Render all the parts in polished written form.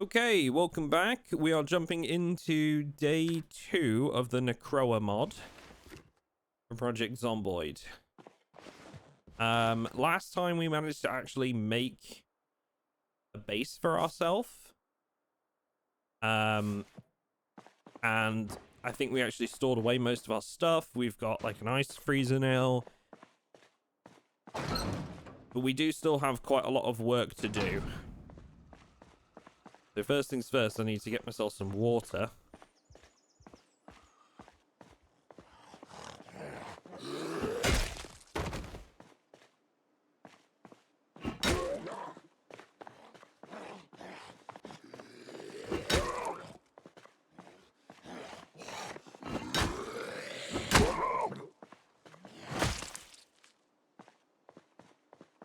Okay, welcome back. We are jumping into day 2 of the Necroa mod for Project Zomboid. Last time we managed to actually make a base for ourselves. And I think we actually stored away most of our stuff. We've got like an ice freezer now. But we do still have quite a lot of work to do. So first things first, I need to get myself some water.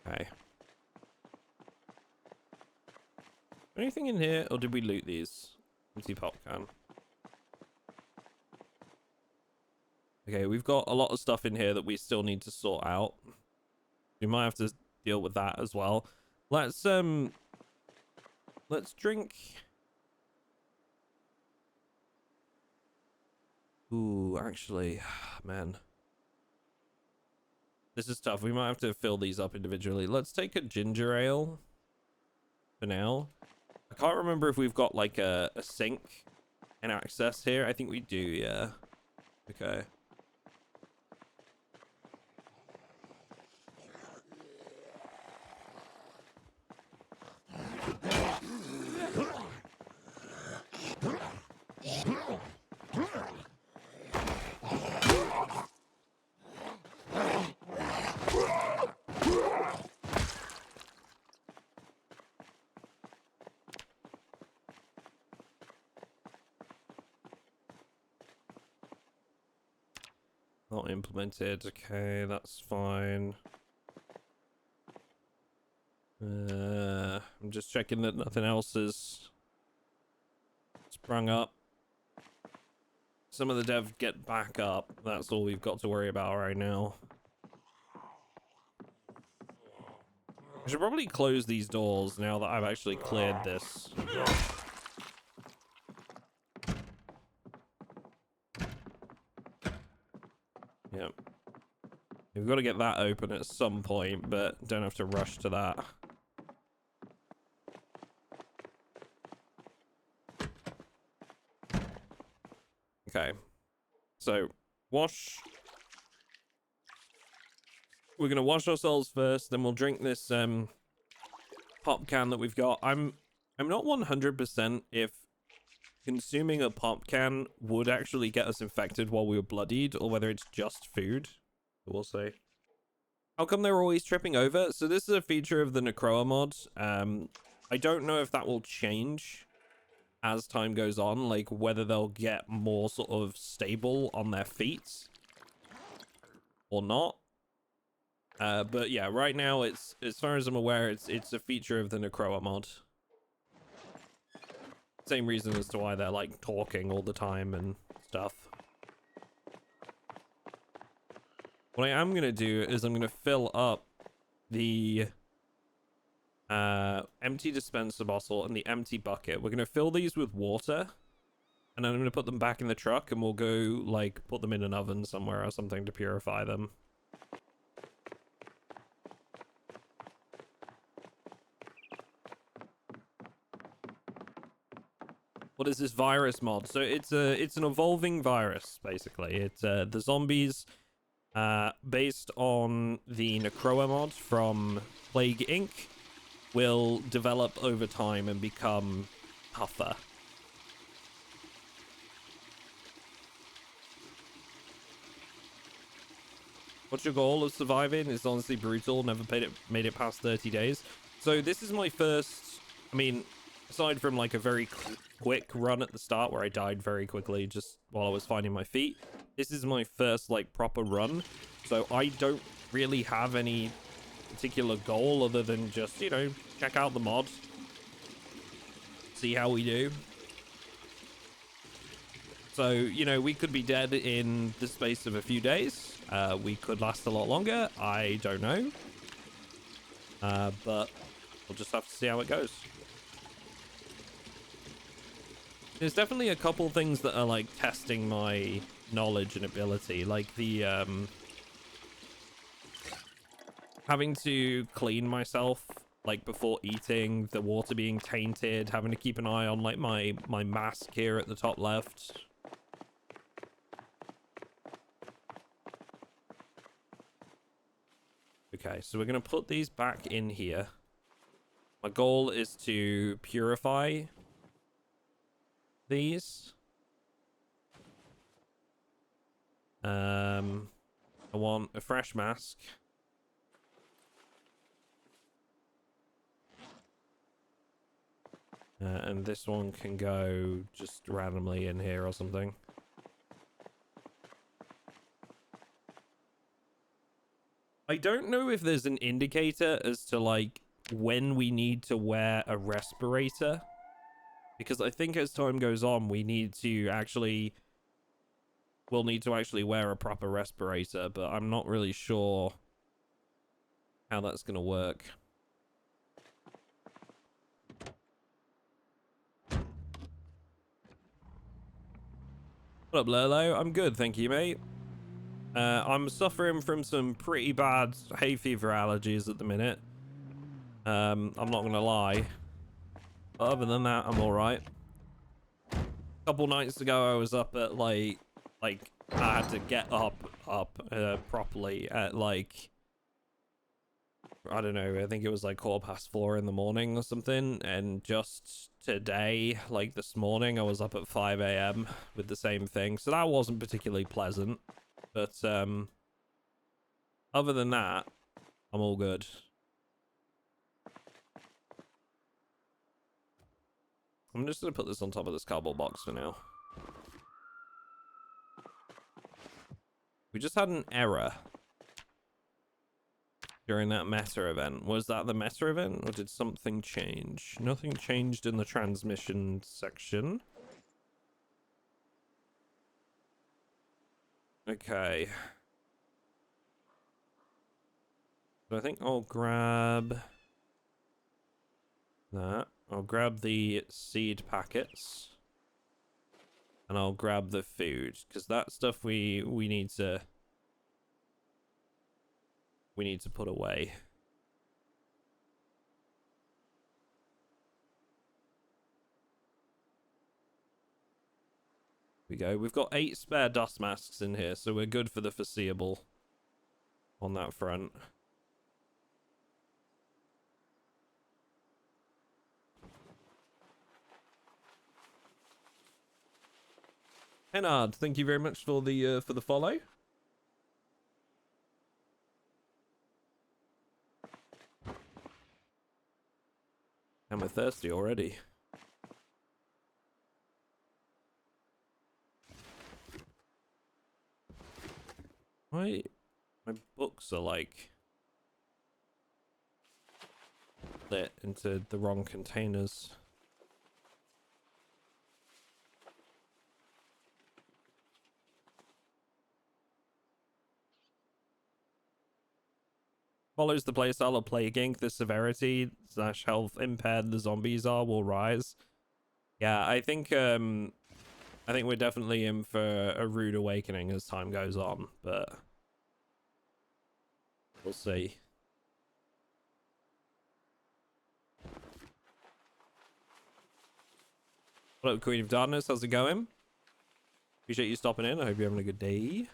Okay. Anything in here, or did we loot these? Empty pop can. Okay, we've got a lot of stuff in here that we still need to sort out. We might have to deal with that as well. Let's drink. Ooh, actually, man. This is tough. We might have to fill these up individually. Let's take a ginger ale for now. I can't remember if we've got like a sink and access here. I think we do, yeah. Okay. Not implemented. Okay, that's fine. I'm just checking that nothing else is sprung up. Some of the dev get back up. That's all we've got to worry about right now. I should probably close these doors now that I've actually cleared this. Yep. We've got to get that open at some point, but don't have to rush to that. Okay. So, wash. We're going to wash ourselves first, then we'll drink this pop can that we've got. I'm not 100% if consuming a pop can would actually get us infected while we were bloodied, or whether it's just food. We'll see. How come they're always tripping over? So this is a feature of the Necroa mod. I don't know if that will change as time goes on, like whether they'll get more sort of stable on their feet or not. But yeah, right now it's, as far as I'm aware, it's a feature of the Necroa mod. Same reason as to why they're like talking all the time and stuff. What I am gonna do is I'm gonna fill up the empty dispenser bottle and the empty bucket. We're gonna fill these with water, and then I'm gonna put them back in the truck, and we'll go like put them in an oven somewhere or something to purify them. What is this virus mod? So it's an evolving virus, basically. It's the zombies based on the Necroa mod from Plague Inc. will develop over time and become tougher. What's your goal of surviving? It's honestly brutal. Never made it past 30 days. So this is my first, I mean, aside from like a very quick run at the start where I died very quickly just while I was finding my feet, this is my first like proper run. So I don't really have any particular goal other than just, you know, check out the mod, see how we do. So, you know, we could be dead in the space of a few days. We could last a lot longer. I don't know. But we'll just have to see how it goes. There's definitely a couple things that are like testing my knowledge and ability, like the having to clean myself like before eating, the water being tainted, having to keep an eye on like my mask here at the top left. Okay, so we're gonna put these back in here. My goal is to purify these. I want a fresh mask. And this one can go just randomly in here or something. I don't know if there's an indicator as to like when we need to wear a respirator, because I think as time goes on we'll need to actually wear a proper respirator, but I'm not really sure how that's gonna work. What up, Lolo? I'm good, thank you, mate. I'm suffering from some pretty bad hay fever allergies at the minute. I'm not gonna lie. But other than that, I'm alright. A couple nights ago, I was up at like I had to get up properly at like, I don't know, I think it was like 4:15 in the morning or something. And just today, like this morning, I was up at 5 a.m. with the same thing. So that wasn't particularly pleasant. But other than that, I'm all good. I'm just gonna put this on top of this cardboard box for now. We just had an error during that meta event. Was that the meta event, or did something change? Nothing changed in the transmission section. Okay. So I think I'll grab that. I'll grab the seed packets. And I'll grab the food, because that stuff we need to put away. We go. We've got 8 spare dust masks in here, so we're good for the foreseeable on that front. Hennard, thank you very much for the follow. And we're thirsty already. My books are like lit into the wrong containers. Follows the playstyle of Plague Inc. The severity / health impaired the zombies will rise. Yeah, I think we're definitely in for a rude awakening as time goes on, but we'll see. What up, Queen of Darkness? How's it going? Appreciate you stopping in. I hope you're having a good day.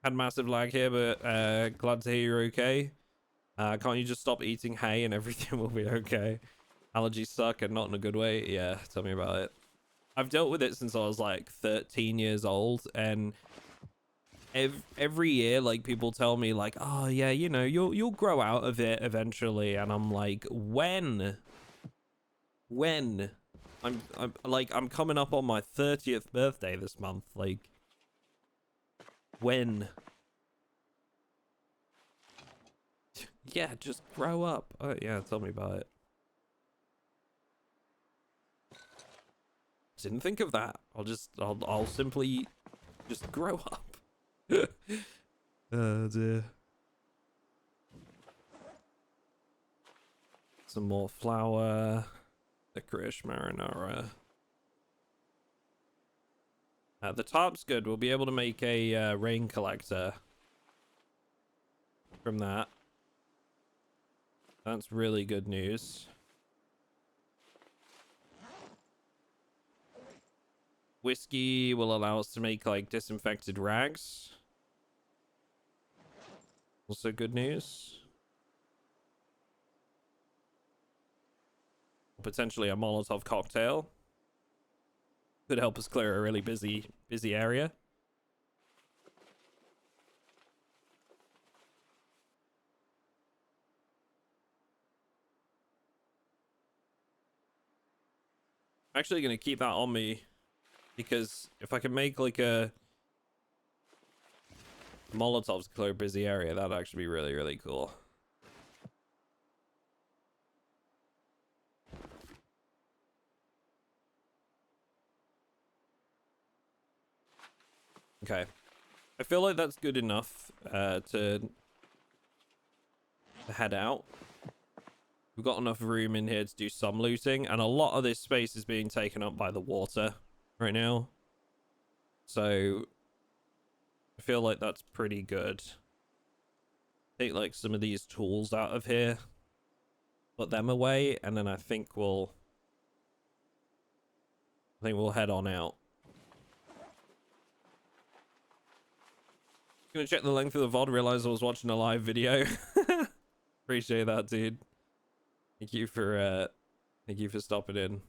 Had massive lag here, but glad to hear you're okay. Can't you just stop eating hay and everything will be okay? Allergies suck and not in a good way. Yeah, tell me about it. I've dealt with it since I was like 13 years old, and every year like people tell me like, oh yeah, you know, you'll grow out of it eventually, and I'm like, when I'm coming up on my 30th birthday this month, like when? Yeah, just grow up. Oh yeah, tell me about it. Didn't think of that. I'll simply just grow up. Oh dear. Some more flour. Licorice marinara. The tarp's good. We'll be able to make a rain collector from that. That's really good news. Whiskey will allow us to make like disinfected rags. Also good news. Potentially a Molotov cocktail. Could help us clear a really busy area. I'm actually going to keep that on me because if I can make like a Molotovs to clear a busy area, that'd actually be really, really cool. Okay. I feel like that's good enough to head out. We've got enough room in here to do some looting, and a lot of this space is being taken up by the water right now. So I feel like that's pretty good. Take like some of these tools out of here, put them away, and then I think we'll head on out. Gonna check the length of the VOD, realize I was watching a live video. Appreciate that, dude. Thank you for stopping in.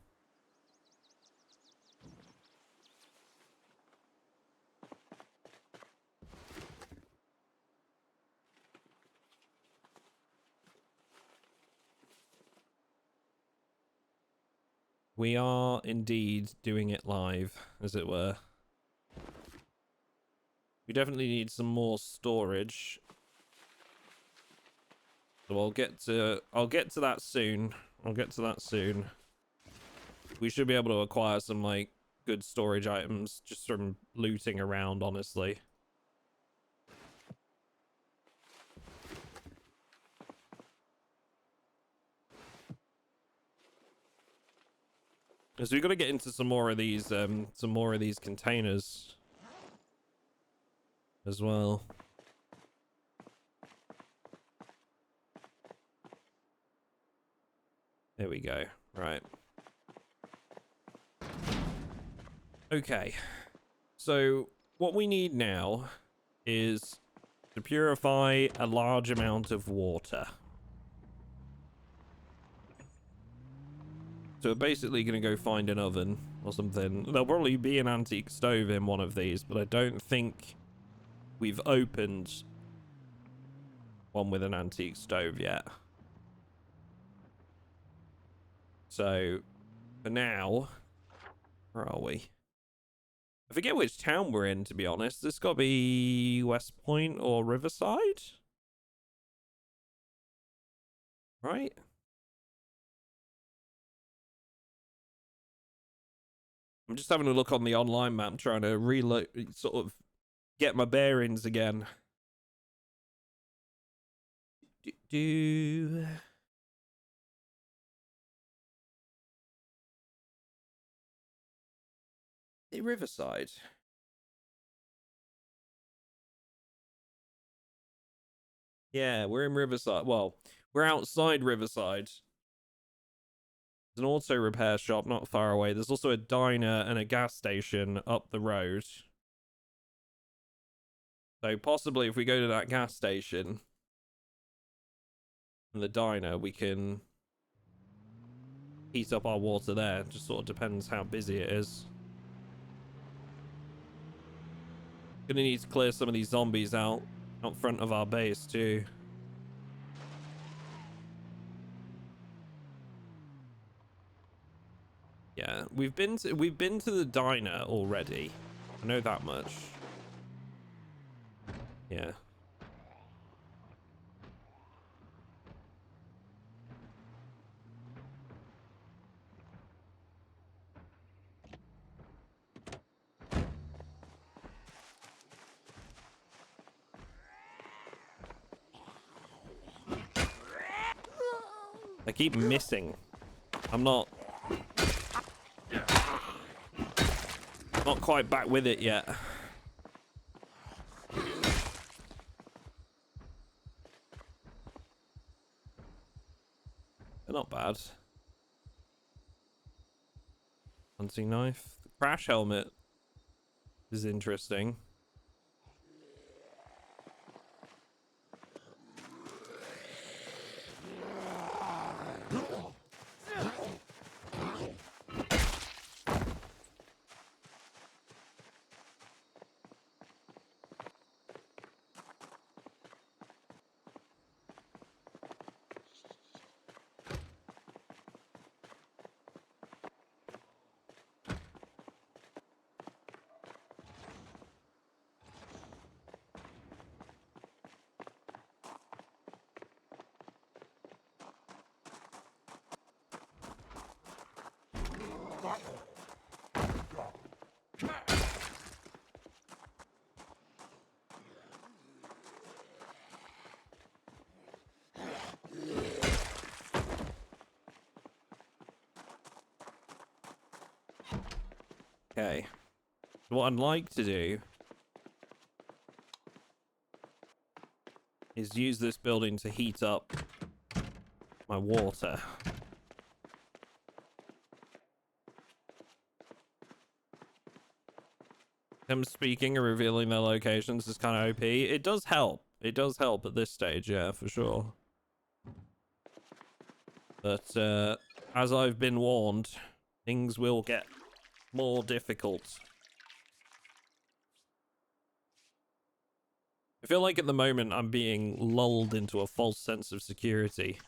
We are indeed doing it live, as it were. We definitely need some more storage. So I'll get to that soon. We should be able to acquire some like good storage items just from looting around, honestly. Because we got to get into some more of these containers as well. There we go. Right. Okay. So what we need now is to purify a large amount of water. So we're basically going to go find an oven or something. There'll probably be an antique stove in one of these, but I don't think we've opened one with an antique stove yet. So for now, where are we? I forget which town we're in, to be honest. This got to be West Point or Riverside, right? I'm just having a look on the online map, trying to reload, sort of get my bearings again. The Riverside. Yeah, we're in Riverside. Well, we're outside Riverside. There's an auto repair shop not far away. There's also a diner and a gas station up the road. So possibly if we go to that gas station and the diner, we can heat up our water there. Just sort of depends how busy it is. Gonna need to clear some of these zombies out front of our base too. Yeah, we've been to the diner already. I know that much. Yeah. I keep missing. I'm not quite back with it yet. They're not bad. Hunting knife. The crash helmet is interesting. Okay. What I'd like to do is use this building to heat up my water. Them speaking and revealing their locations is kind of OP. It does help. It does help at this stage, yeah, for sure. But as I've been warned, things will get more difficult. I feel like at the moment I'm being lulled into a false sense of security.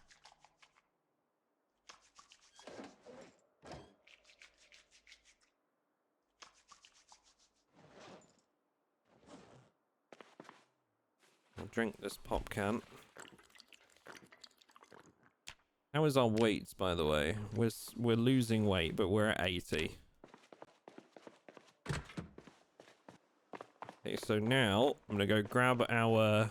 I'll drink this pop can. How is our weight, by the way? We're losing weight, but we're at 80. Okay, so now I'm gonna go grab our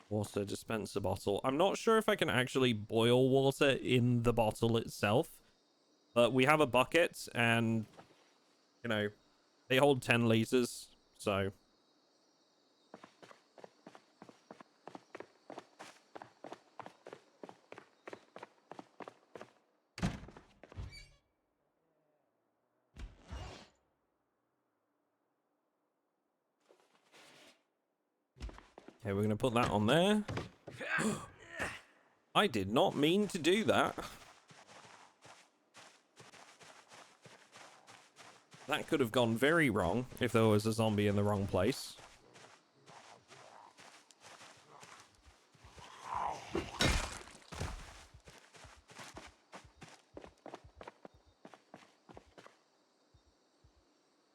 water dispenser bottle. I'm not sure if I can actually boil water in the bottle itself, but we have a bucket and, you know, they hold 10 liters, so... Okay, we're gonna put that on there. I did not mean to do that. That could have gone very wrong if there was a zombie in the wrong place.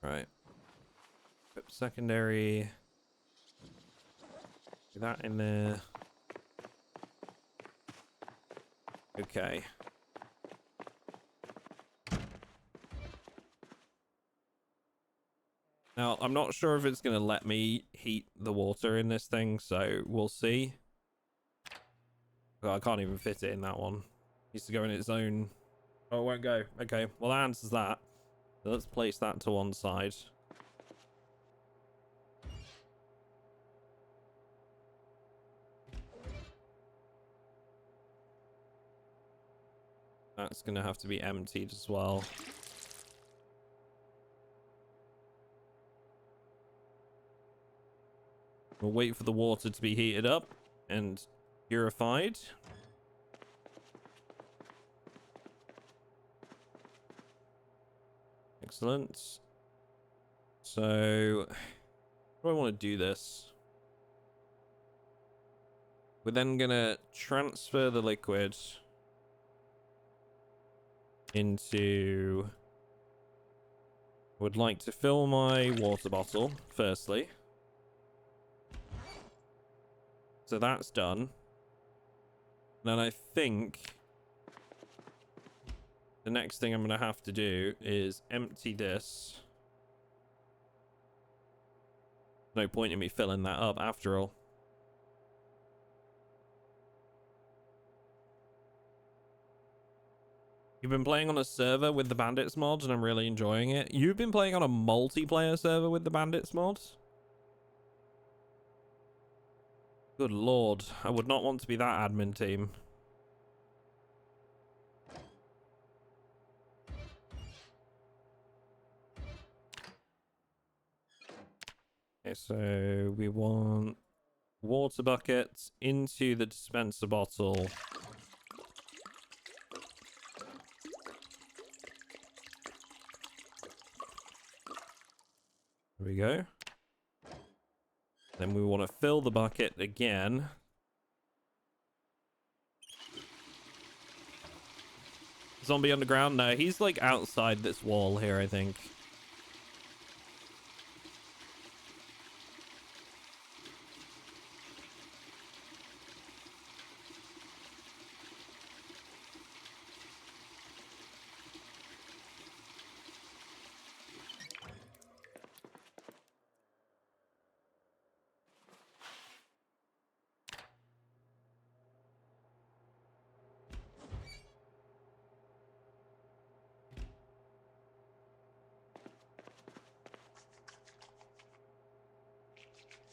Right. Equip secondary. Get that in there. Okay. Now, I'm not sure if it's going to let me heat the water in this thing, so we'll see. Oh, I can't even fit it in that one. It needs to go in its own... Oh, it won't go. Okay, well, that answers that. So let's place that to one side. That's going to have to be emptied as well. We'll wait for the water to be heated up and purified. Excellent. So, how do I want to do this? We're then going to transfer the liquid into... Would like to fill my water bottle, firstly. So that's done. Then I think the next thing I'm going to have to do is empty this. No point in me filling that up after all. You've been playing on a server with the Bandits mods, and I'm really enjoying it. You've been playing on a multiplayer server with the Bandits mods? Good lord, I would not want to be that admin team. Okay, so we want water buckets into the dispenser bottle. There we go. Then we want to fill the bucket again. Zombie underground? No, he's like outside this wall here, I think.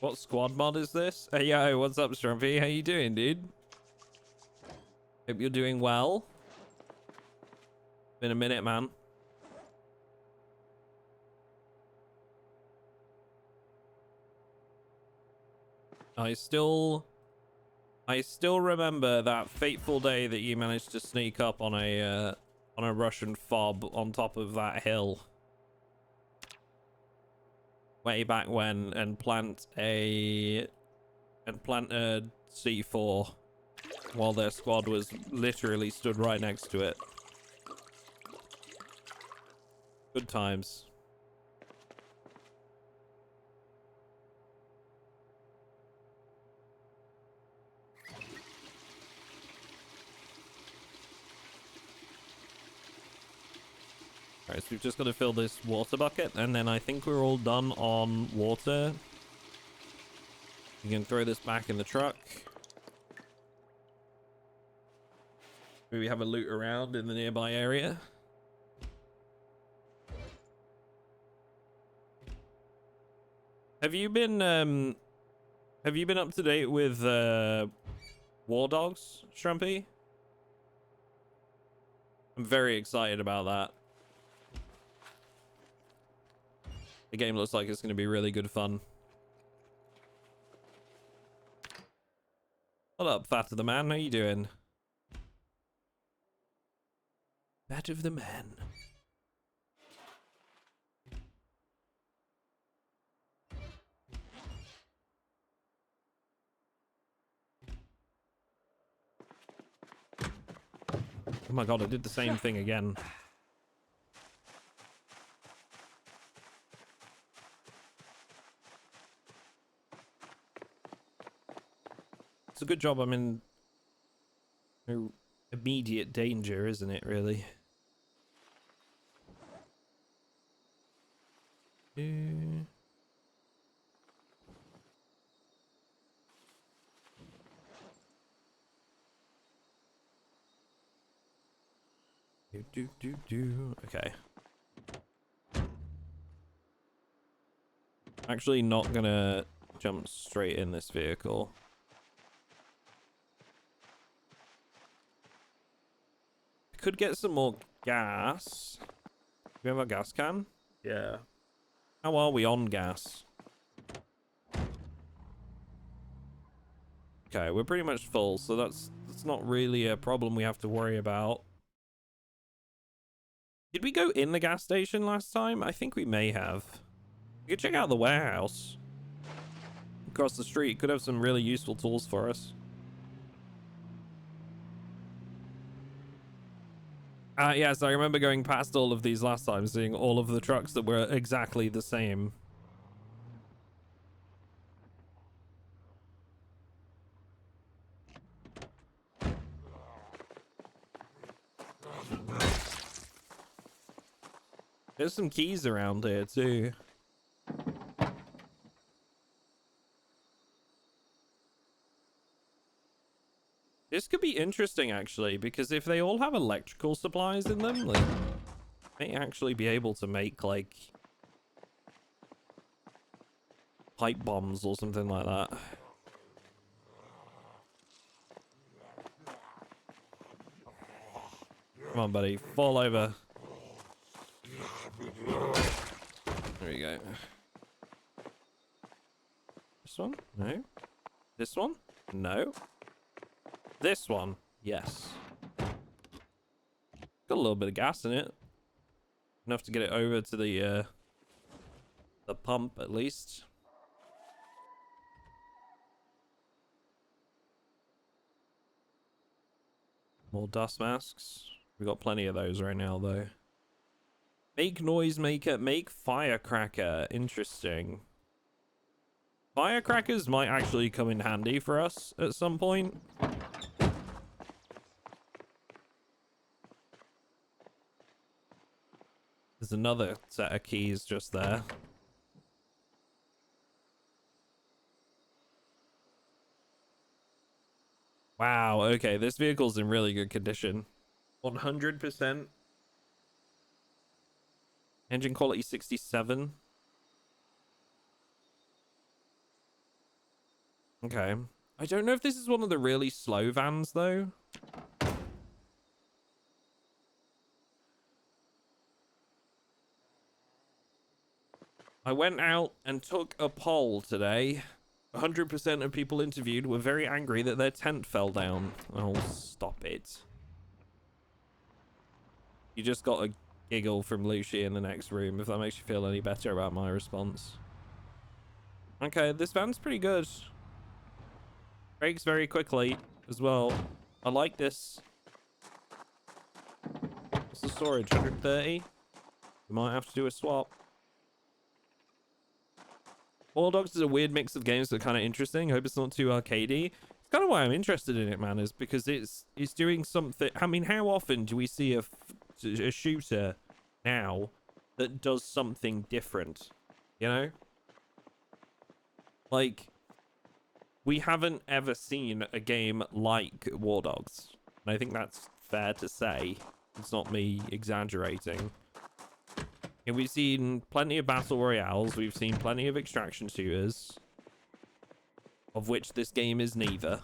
What squad mod is this? Hey, yo, what's up, Strumpy? How you doing, dude? Hope you're doing well. Been a minute, man. I still remember that fateful day that you managed to sneak up on a Russian fob on top of that hill. Way back when, and plant a C4 while their squad was literally stood right next to it. Good times. Alright, so we've just got to fill this water bucket, and then I think we're all done on water. You can throw this back in the truck. Maybe have a loot around in the nearby area. Have you been up to date with War Dogs, Shrumpy? I'm very excited about that. The game looks like it's going to be really good fun. What up, Fat of the Man? How you doing? Fat of the Man. Oh my god, I did the same thing again. It's a good job I'm in no immediate danger, isn't it, really? Okay. Actually not gonna jump straight in this vehicle. Could get some more gas. Do we have a gas can? Yeah. How are we on gas? Okay, we're pretty much full, so that's not really a problem we have to worry about. Did we go in the gas station last time? I think we may have. We could check out the warehouse across the street. Could have some really useful tools for us. Yes, I remember going past all of these last time, seeing all of the trucks that were exactly the same. There's some keys around here too. This could be interesting, actually, because if they all have electrical supplies in them, like, may actually be able to make, like, pipe bombs or something like that. Come on, buddy. Fall over. There you go. This one? No. This one? No. This one? Yes. Got a little bit of gas in it. Enough to get it over to the pump, at least. More dust masks. We got plenty of those right now, though. Make noisemaker, make firecracker. Interesting. Firecrackers might actually come in handy for us at some point. There's another set of keys just there. Wow, okay, this vehicle's in really good condition. 100%. Engine quality 67. Okay. I don't know if this is one of the really slow vans, though. I went out and took a poll today. 100% of people interviewed were very angry that their tent fell down. Oh, stop it. You just got a giggle from Lucy in the next room, if that makes you feel any better about my response. Okay, this van's pretty good. Brakes very quickly as well. I like this. What's the storage? 130? We might have to do a swap. War Dogs is a weird mix of games that are kind of interesting. I hope it's not too arcadey. It's kind of why I'm interested in it, man, is because it's doing something. I mean, how often do we see a shooter now that does something different? You know? Like, we haven't ever seen a game like War Dogs. And I think that's fair to say. It's not me exaggerating. And we've seen plenty of battle royales. We've seen plenty of extraction shooters, of which this game is neither.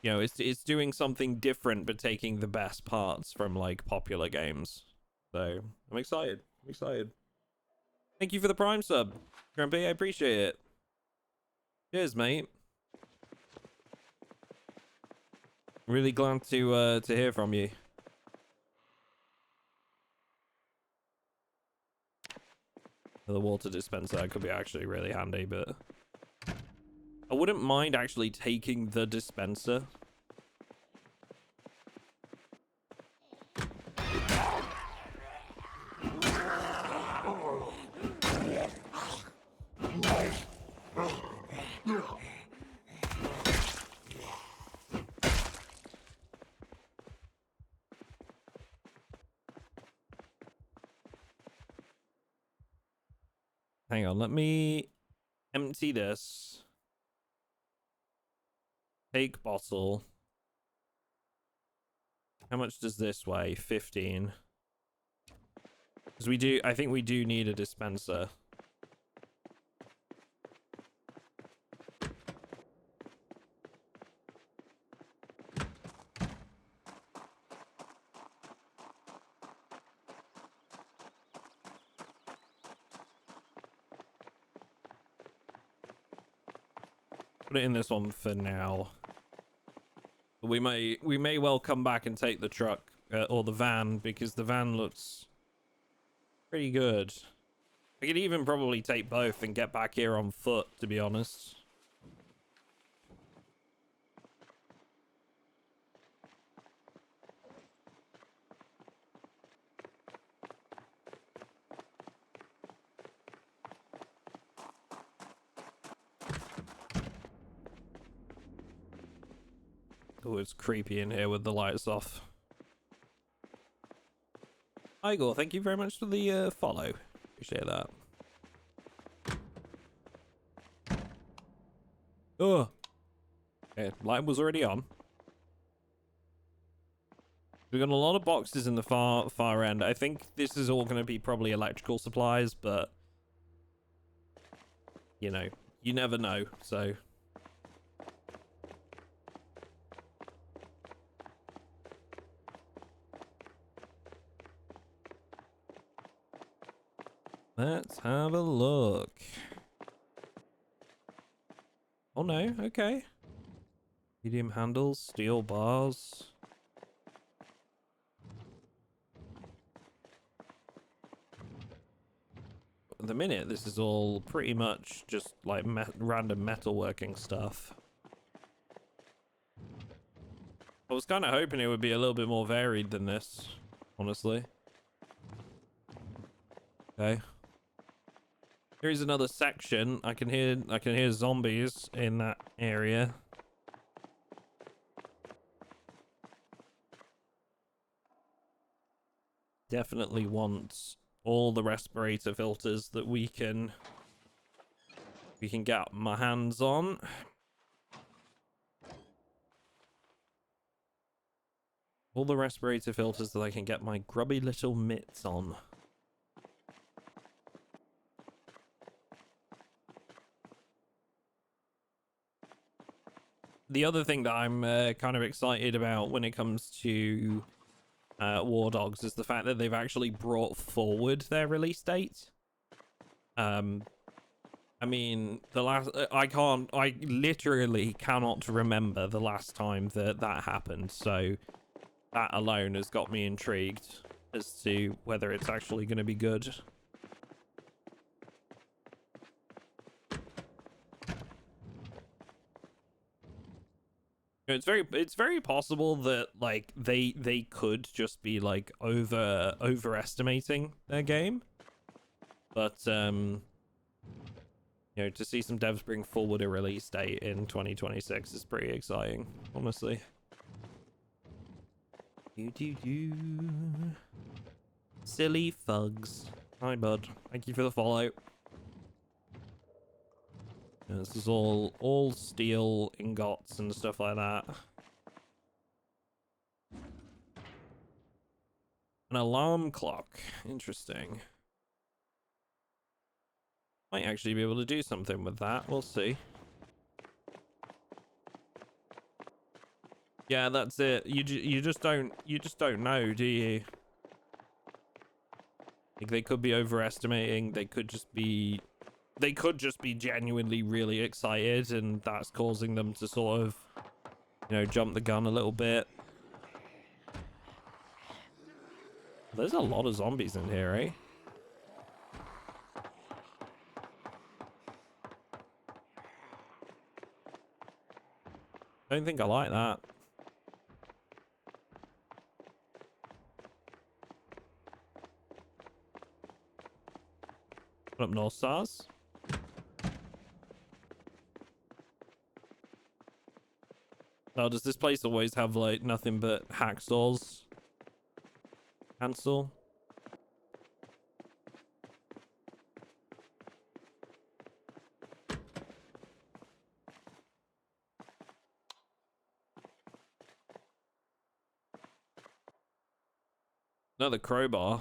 You know, it's doing something different, but taking the best parts from, like, popular games. So, I'm excited. I'm excited. Thank you for the Prime sub, Grumpy. I appreciate it. Cheers, mate. Really glad to hear from you. The water dispenser could be actually really handy, but I wouldn't mind actually taking the dispenser. Hang on, let me empty this. Take bottle. How much does this weigh? 15. Because I think we do need a dispenser. Put it in this one for now. We may well come back and take the truck or the van, because the van looks pretty good. I could even probably take both and get back here on foot, to be honest. Oh, it's creepy in here with the lights off. Igor, thank you very much for the follow. Appreciate that. Oh, okay, light was already on. We've got a lot of boxes in the far end. I think this is all going to be probably electrical supplies, but you know, you never know. So let's have a look. Oh no, okay. Medium handles, steel bars. At the minute, this is all pretty much just like random metalworking stuff. I was kind of hoping it would be a little bit more varied than this, honestly. Okay. Here's another section. I can hear zombies in that area. Definitely want all the respirator filters that we can get my hands on. All the respirator filters that I can get my grubby little mitts on. The other thing that I'm kind of excited about when it comes to War Dogs is the fact that they've actually brought forward their release date. I mean, I literally cannot remember the last time that happened, so that alone has got me intrigued as to whether it's actually going to be good. It's very possible that like they could just be like overestimating their game, but you know, to see some devs bring forward a release date in 2026 is pretty exciting, honestly. Silly fugs. Hi bud, thank you for the follow. This is all steel ingots and stuff like that. An alarm clock. Interesting. Might actually be able to do something with that. We'll see. Yeah, that's it. You just don't know, do you? Like, they could be overestimating. They could just be genuinely really excited, and that's causing them to sort of, you know, jump the gun a little bit. There's a lot of zombies in here, eh? Don't think I like that. Put up North Stars. Oh, does this place always have like nothing but hacksaws? Cancel. Another crowbar.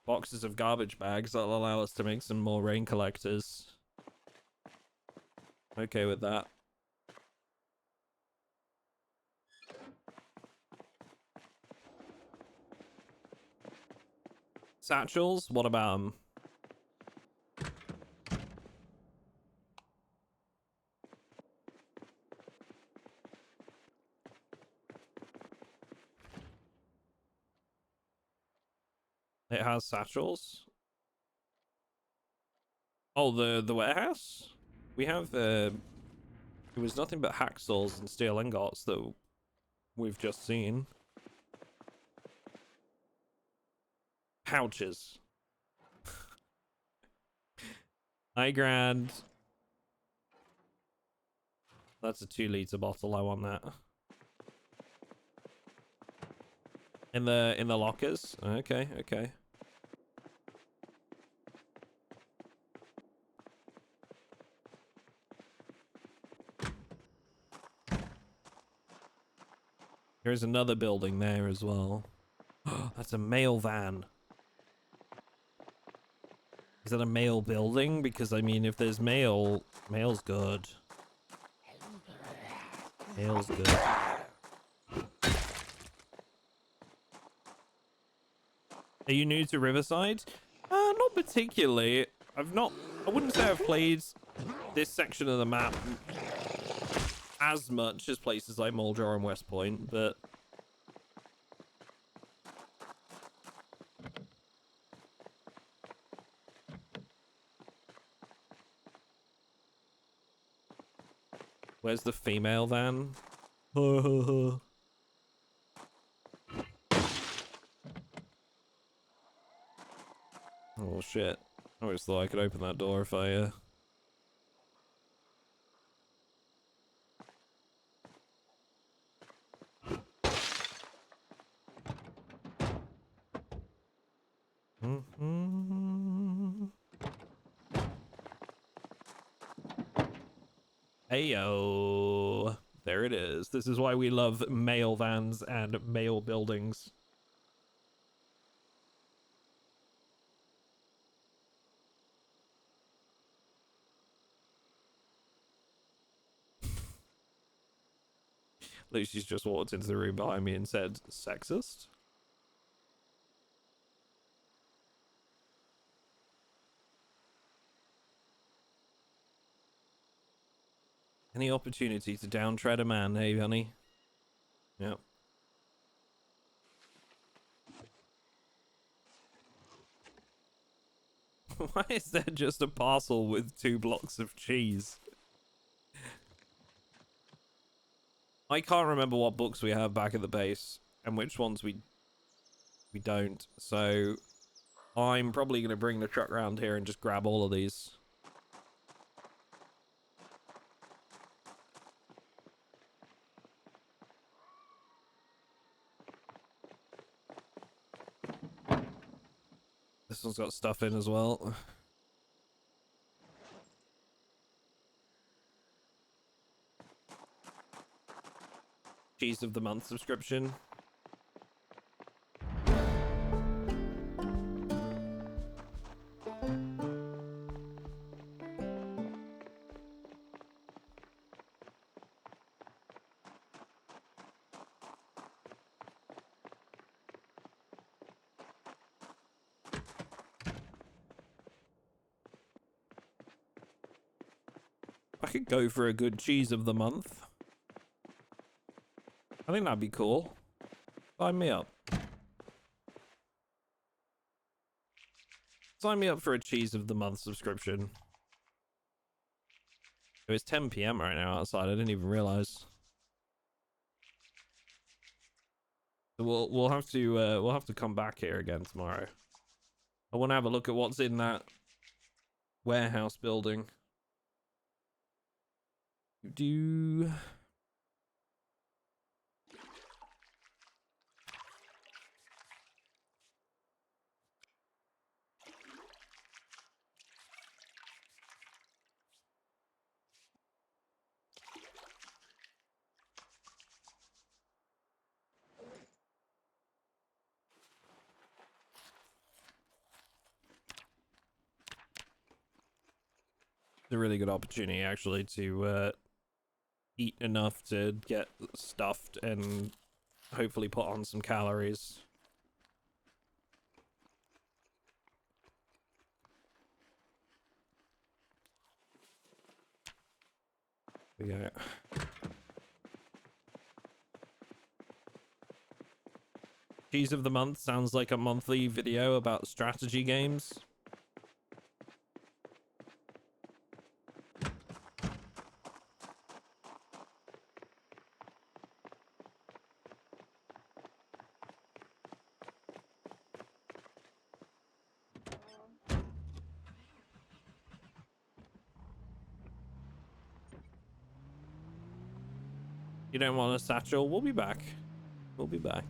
Boxes of garbage bags that'll allow us to make some more rain collectors. Okay with that. Satchels? What about them? It has satchels. Oh, the warehouse? We have it was nothing but hacksaws and steel ingots that we've just seen. Pouches. High grand. That's a 2-liter bottle. I want that. In the lockers? Okay, okay. There's another building there as well. That's a mail van. Is that a mail building? Because I mean, if there's mail, mail's good. Mail's good. Are you new to Riverside? Not particularly. I wouldn't say I've played this section of the map as much as places like Muldraugh and West Point, but where's the female van? Oh shit. I always thought I could open that door if I Heyo. There it is. This is why we love mail vans and mail buildings. Lucy's just walked into the room behind me and said, sexist? Any opportunity to downtread a man, hey, honey? Yep. Why is there just a parcel with 2 blocks of cheese? I can't remember what books we have back at the base and which ones we don't. So I'm probably going to bring the truck around here and just grab all of these. This one's got stuff in as well. Cheese of the month subscription. I could go for a good cheese of the month. I think that'd be cool. Sign me up. Sign me up for a cheese of the month subscription. It's 10 PM right now outside. I didn't even realize. So we'll have to come back here again tomorrow. I want to have a look at what's in that warehouse building. Do it's a really good opportunity actually to eat enough to get stuffed and hopefully put on some calories. Yeah. Cheese of the month sounds like a monthly video about strategy games. You don't want a satchel? We'll be back. We'll be back.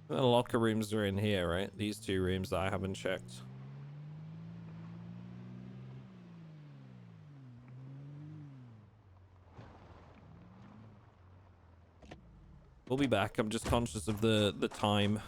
The locker rooms are in here, right? These two rooms that I haven't checked. We'll be back. I'm just conscious of the time.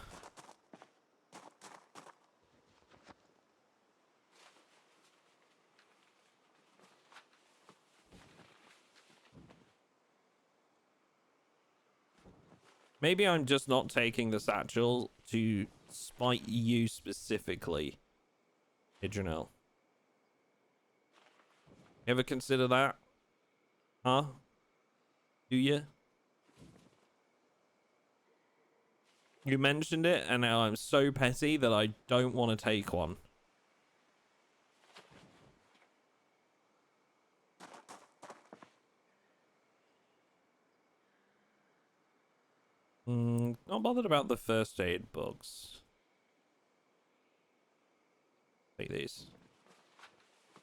Maybe I'm just not taking the satchel to spite you specifically, Idrinel. Ever consider that? Huh? Do you? You mentioned it, and now I'm so petty that I don't want to take one. Not bothered about the first aid books. Take these.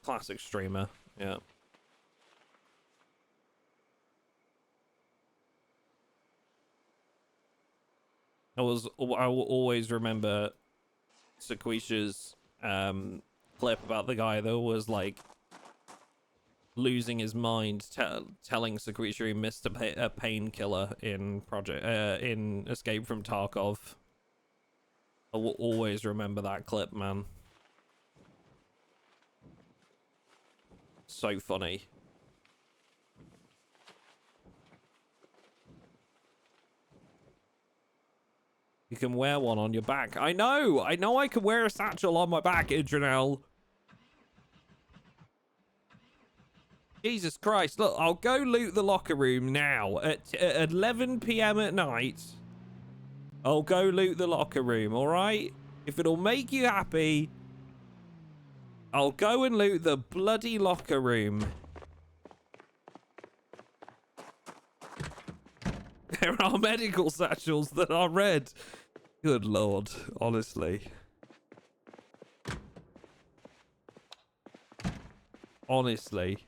Classic streamer, yeah. I will always remember Sequisha's clip about the guy that was like losing his mind, telling Sequisha he missed a painkiller in in Escape from Tarkov. I will always remember that clip, man. So funny. You can wear one on your back. I know I can wear a satchel on my back, Idrinel. Jesus Christ, look, I'll go loot the locker room now at 11 p.m. at night. I'll go loot the locker room, all right? If it'll make you happy, I'll go and loot the bloody locker room. There are medical satchels that are red. Good Lord, honestly. Honestly.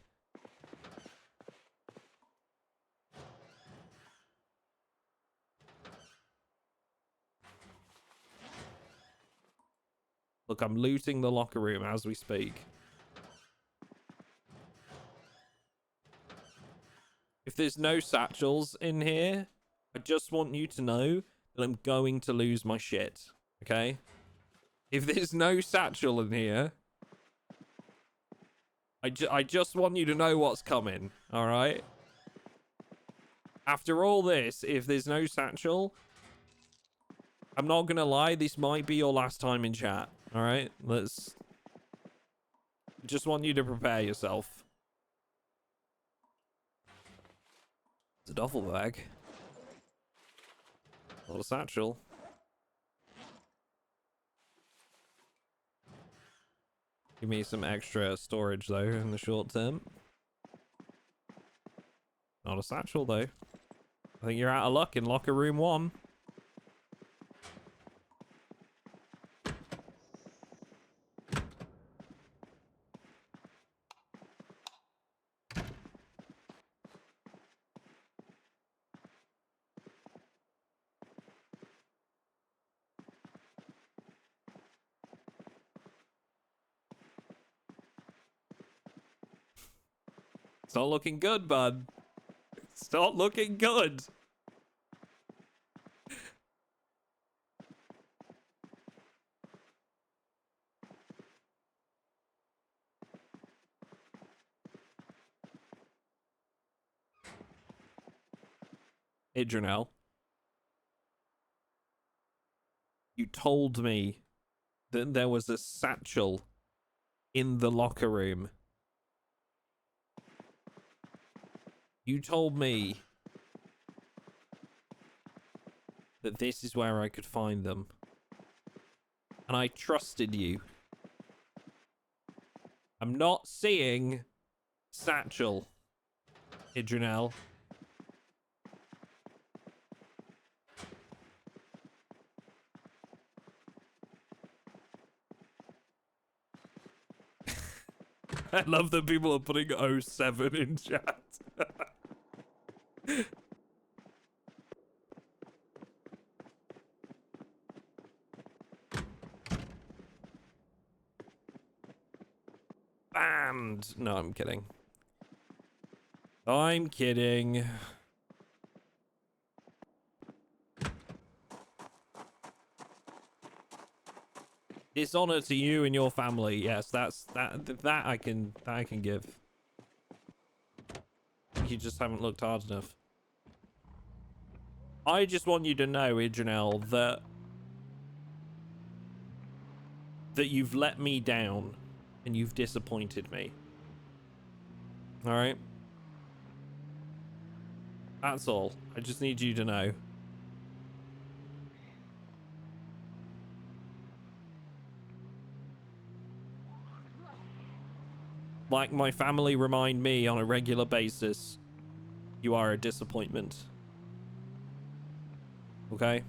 Look, I'm looting the locker room as we speak. If there's no satchels in here, I just want you to know that I'm going to lose my shit, okay? If there's no satchel in here, I just want you to know what's coming, all right? After all this, if there's no satchel, I'm not gonna lie, this might be your last time in chat, all right? Just want you to prepare yourself. It's a duffel bag. Not a satchel. Give me some extra storage though in the short term. Not a satchel though. I think you're out of luck in locker room 1. It's not looking good, bud. It's not looking good. Idrinel, you told me that there was a satchel in the locker room. You told me that this is where I could find them. And I trusted you. I'm not seeing satchel, Idrinel. I love that people are putting 07 in chat. banned. No, I'm kidding. I'm kidding. Dishonor to you and your family. Yes, that I can give. You just haven't looked hard enough. I just want you to know, Idranel, that you've let me down and you've disappointed me. All right? That's all. I just need you to know. Like my family remind me on a regular basis, you are a disappointment. Okay?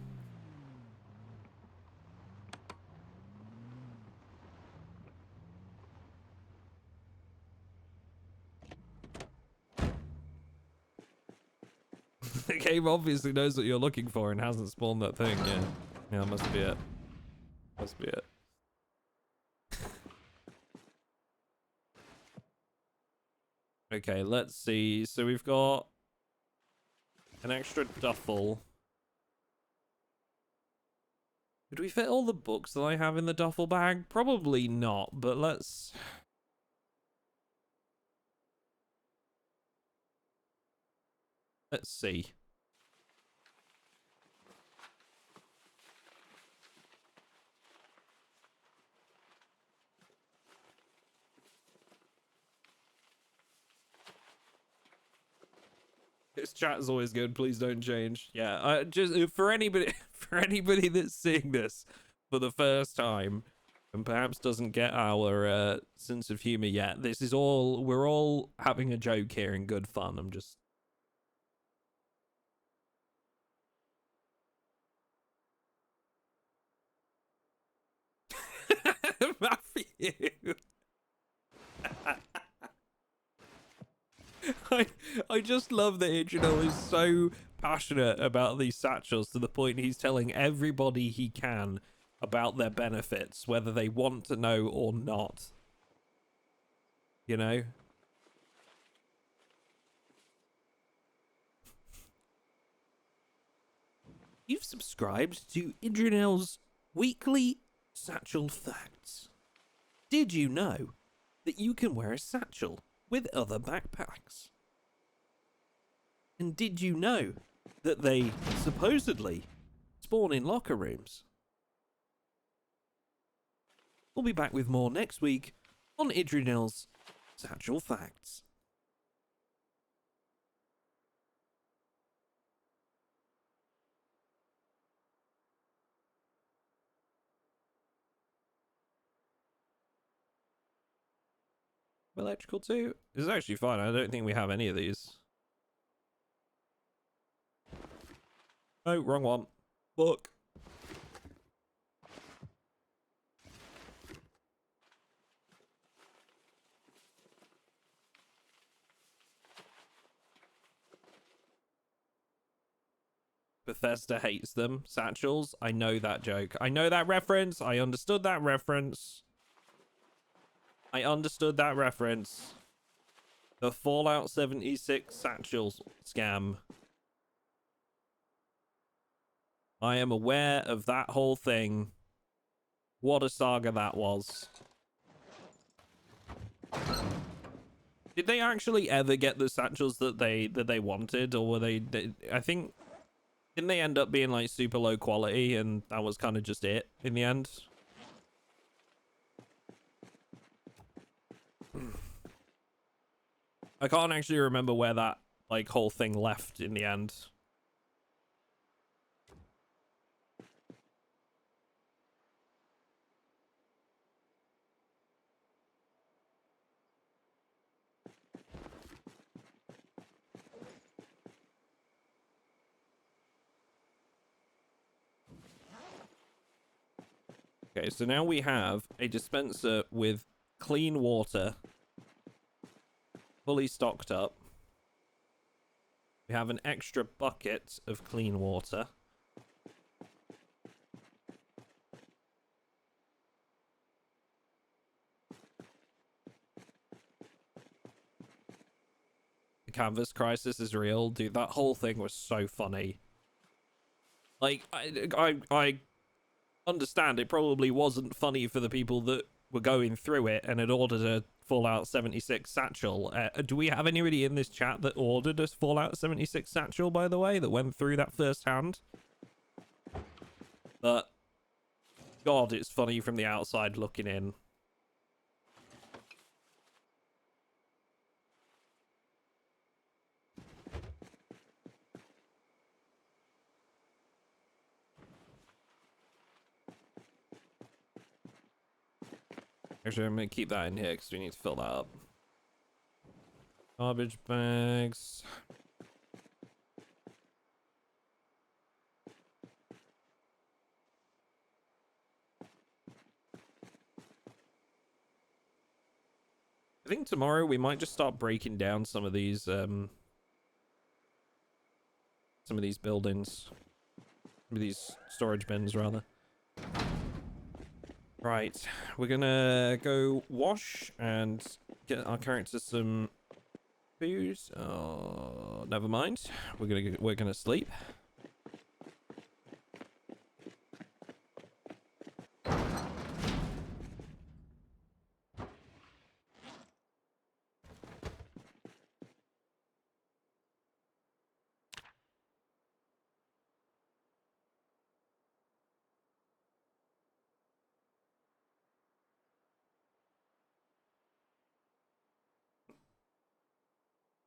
The game obviously knows what you're looking for and hasn't spawned that thing. Yeah. Yeah, that must be it. Must be it. Okay, let's see. So we've got an extra duffel. Did we fit all the books that I have in the duffel bag? Probably not, but let's see. This chat is always good. Please don't change. Yeah, just for anybody that's seeing this for the first time and perhaps doesn't get our sense of humor yet, this is all, we're all having a joke here and good fun. I'm just Matthew. I just love that Ichino is so passionate about these satchels to the point he's telling everybody he can about their benefits, whether they want to know or not. You know? You've subscribed to Idrinel's weekly Satchel Facts. Did you know that you can wear a satchel with other backpacks? And did you know that they supposedly spawn in locker rooms? We'll be back with more next week on Idrinel's Satchel Facts. Electrical 2 is actually fine. I don't think we have any of these. Oh, wrong one. Look. Bethesda hates them. Satchels. I know that joke. I know that reference. I understood that reference. I understood that reference. The Fallout 76 satchels scam. I am aware of that whole thing. What a saga that was. Did they actually ever get the satchels that they wanted, or were they I think, didn't they end up being like super low quality and that was kind of just it in the end? I can't actually remember where that like whole thing left in the end. Okay, so now we have a dispenser with clean water, fully stocked up. We have an extra bucket of clean water. the canvas crisis is real. Dude, that whole thing was so funny. Like, I understand it probably wasn't funny for the people that were going through it and had ordered a Fallout 76 Satchel. Do we have anybody in this chat that ordered a Fallout 76 Satchel, by the way, that went through that firsthand? But, God, it's funny from the outside looking in. Actually, I'm going to keep that in here because we need to fill that up. Garbage bags. I think tomorrow we might just start breaking down some of these buildings. Some of these storage bins, rather. Right, we're gonna go wash and get our characters some food. Oh, never mind. We're gonna sleep.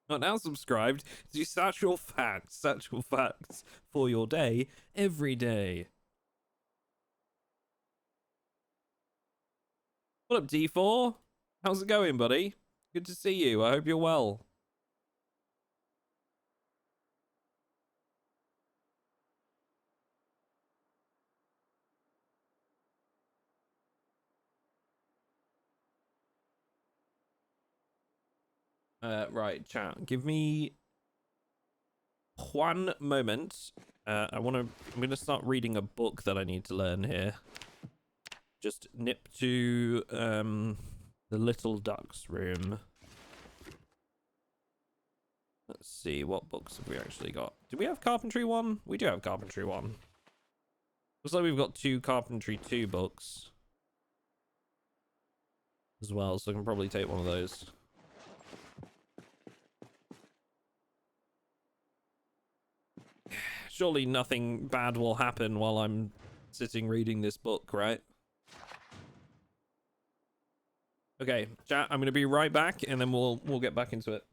Not now subscribed to Satchel Facts. Satchel Facts for your day, every day. What up, D4? How's it going, buddy? Good to see you. I hope you're well. Right, chat. Give me one moment. I'm gonna start reading a book that I need to learn here. Just nip to the little duck's room. Let's see, what books have we actually got? Do we have Carpentry 1? We do have Carpentry 1. Looks like we've got 2 Carpentry 2 books as well, so I can probably take one of those. Surely nothing bad will happen while I'm sitting reading this book, right? Okay, chat, I'm gonna be right back and then we'll get back into it.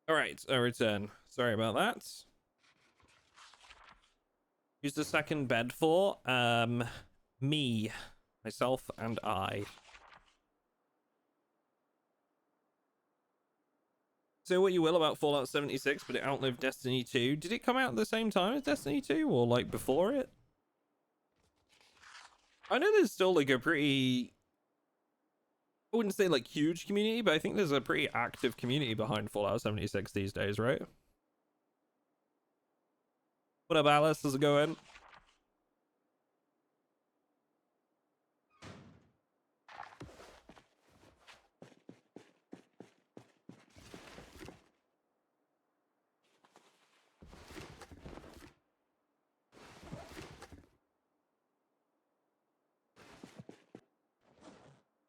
All right, I return. Sorry about that. Who's the second bed for? Me, myself, and I. Say what you will about Fallout 76, but it outlived Destiny 2. Did it come out at the same time as Destiny 2, or like before it? I know there's still like a pretty, I wouldn't say like huge community, but I think there's a pretty active community behind Fallout 76 these days, right? What up, Alice? How's it going?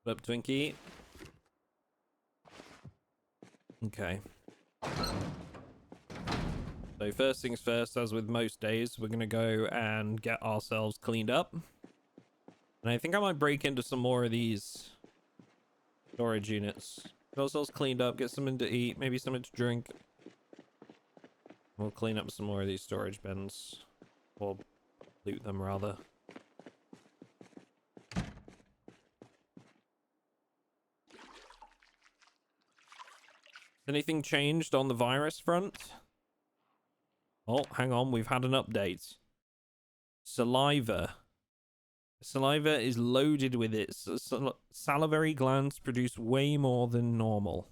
What up, Twinkie? Okay. So first things first, as with most days, we're gonna go and get ourselves cleaned up. And I think I might break into some more of these storage units. Get ourselves cleaned up, get something to eat, maybe something to drink. We'll clean up some more of these storage bins. Or loot them, rather. Anything changed on the virus front? Oh, hang on, we've had an update. Saliva. Saliva is loaded with it. Salivary glands produce way more than normal.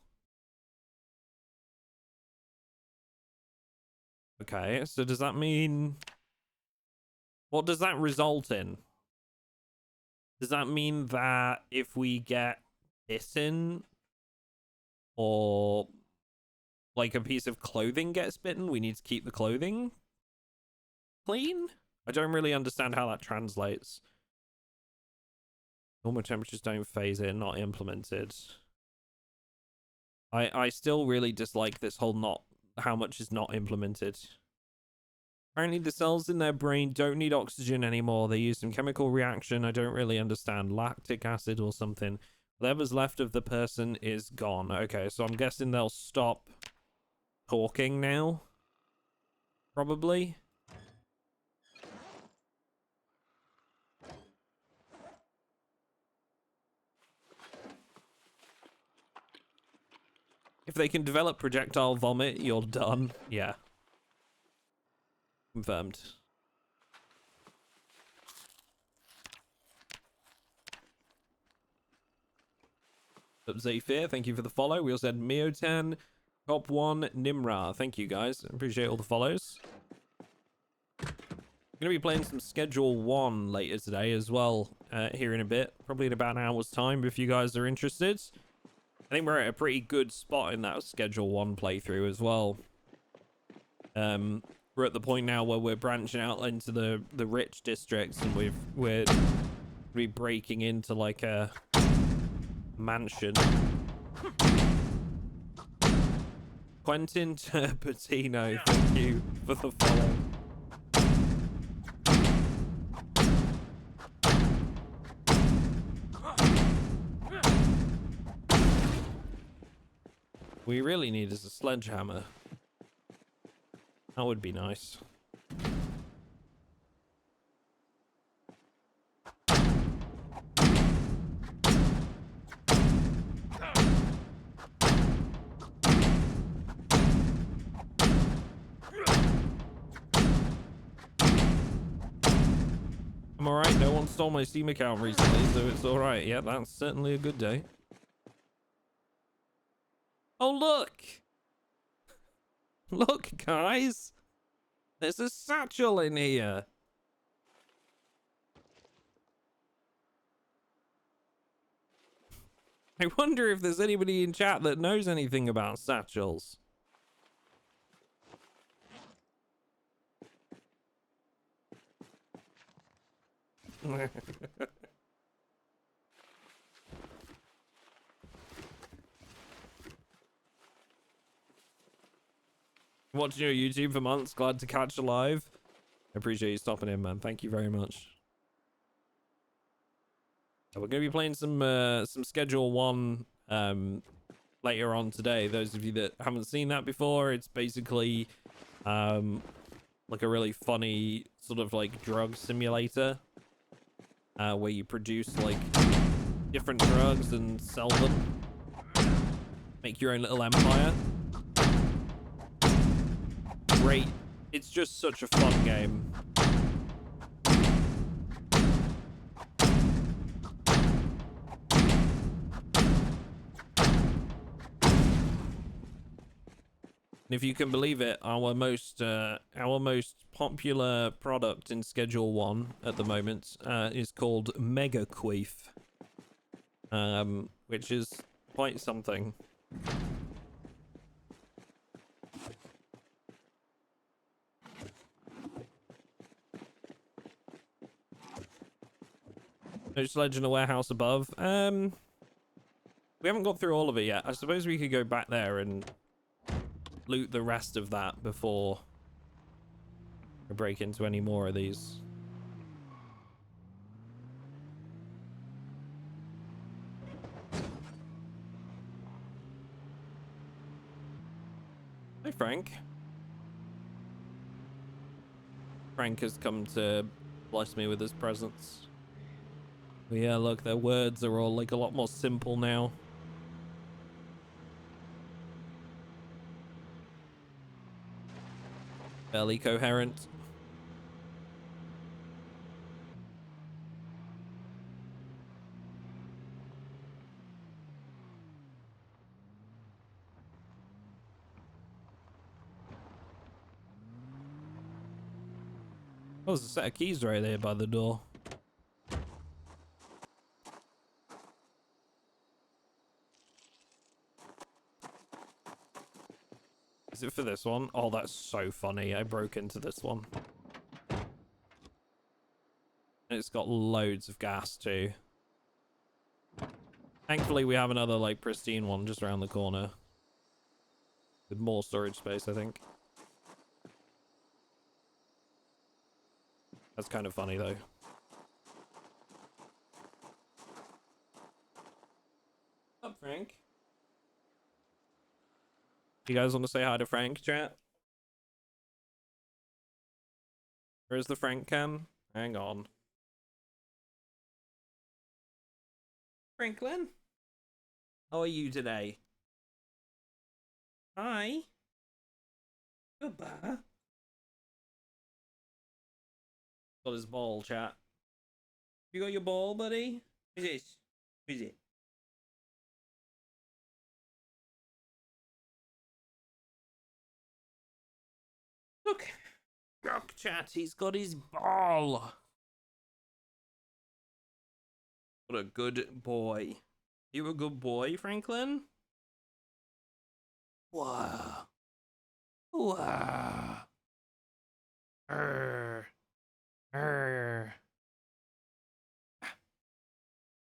Okay, so does that mean... What does that result in? Does that mean that if we get bitten, or like a piece of clothing gets bitten, we need to keep the clothing clean? I don't really understand how that translates. Normal temperatures don't phase in, not implemented. I still really dislike this whole not how much is not implemented. Apparently the cells in their brain don't need oxygen anymore. They use some chemical reaction. I don't really understand. Lactic acid or something. Whatever's left of the person is gone. Okay, so I'm guessing they'll stop talking now. Probably. If they can develop projectile vomit, you're done. Yeah. Confirmed. Up Zephyr, thank you for the follow. We also had Miotan, Top 1, Nimra. Thank you guys. Appreciate all the follows. Going to be playing some Schedule 1 later today as well, here in a bit. Probably in about an hour's time if you guys are interested. I think we're at a pretty good spot in that Schedule 1 playthrough as well. We're at the point now where we're branching out into the rich districts, and we're breaking into like a mansion. Quentin Terpentino, thank you for the follow. We really need is a sledgehammer. That would be nice. I'm alright, no one stole my Steam account recently, so it's alright. Yeah, that's certainly a good day. Oh, look! Look, guys! There's a satchel in here! I wonder if there's anybody in chat that knows anything about satchels. Watching your YouTube for months, glad to catch you live. I appreciate you stopping in, man. Thank you very much. So we're going to be playing some Schedule 1 later on today. Those of you that haven't seen that before, it's basically like a really funny sort of like drug simulator, where you produce like different drugs and sell them, make your own little empire. Great. It's just such a fun game. And if you can believe it, our most popular product in Schedule 1 at the moment is called Mega Queef, which is quite something. No sledge in a warehouse above. We haven't got through all of it yet. I suppose we could go back there and loot the rest of that before we break into any more of these. Hi, Frank. Frank has come to bless me with his presence. But yeah, look, their words are all like a lot more simple now. Barely coherent. Oh, there's a set of keys right there by the door. Is it for this one? Oh, that's so funny. I broke into this one. And it's got loads of gas too. Thankfully, we have another like pristine one just around the corner. With more storage space, I think. That's kind of funny though. What's up, Frank? You guys want to say hi to Frank, chat? Where's the Frank cam? Hang on. Franklin? How are you today? Hi. Goodbye. Got his ball, chat. You got your ball, buddy? Who's this? Who's it? Look. Look, chat. He's got his ball. What a good boy. You a good boy, Franklin? Wow. Wow.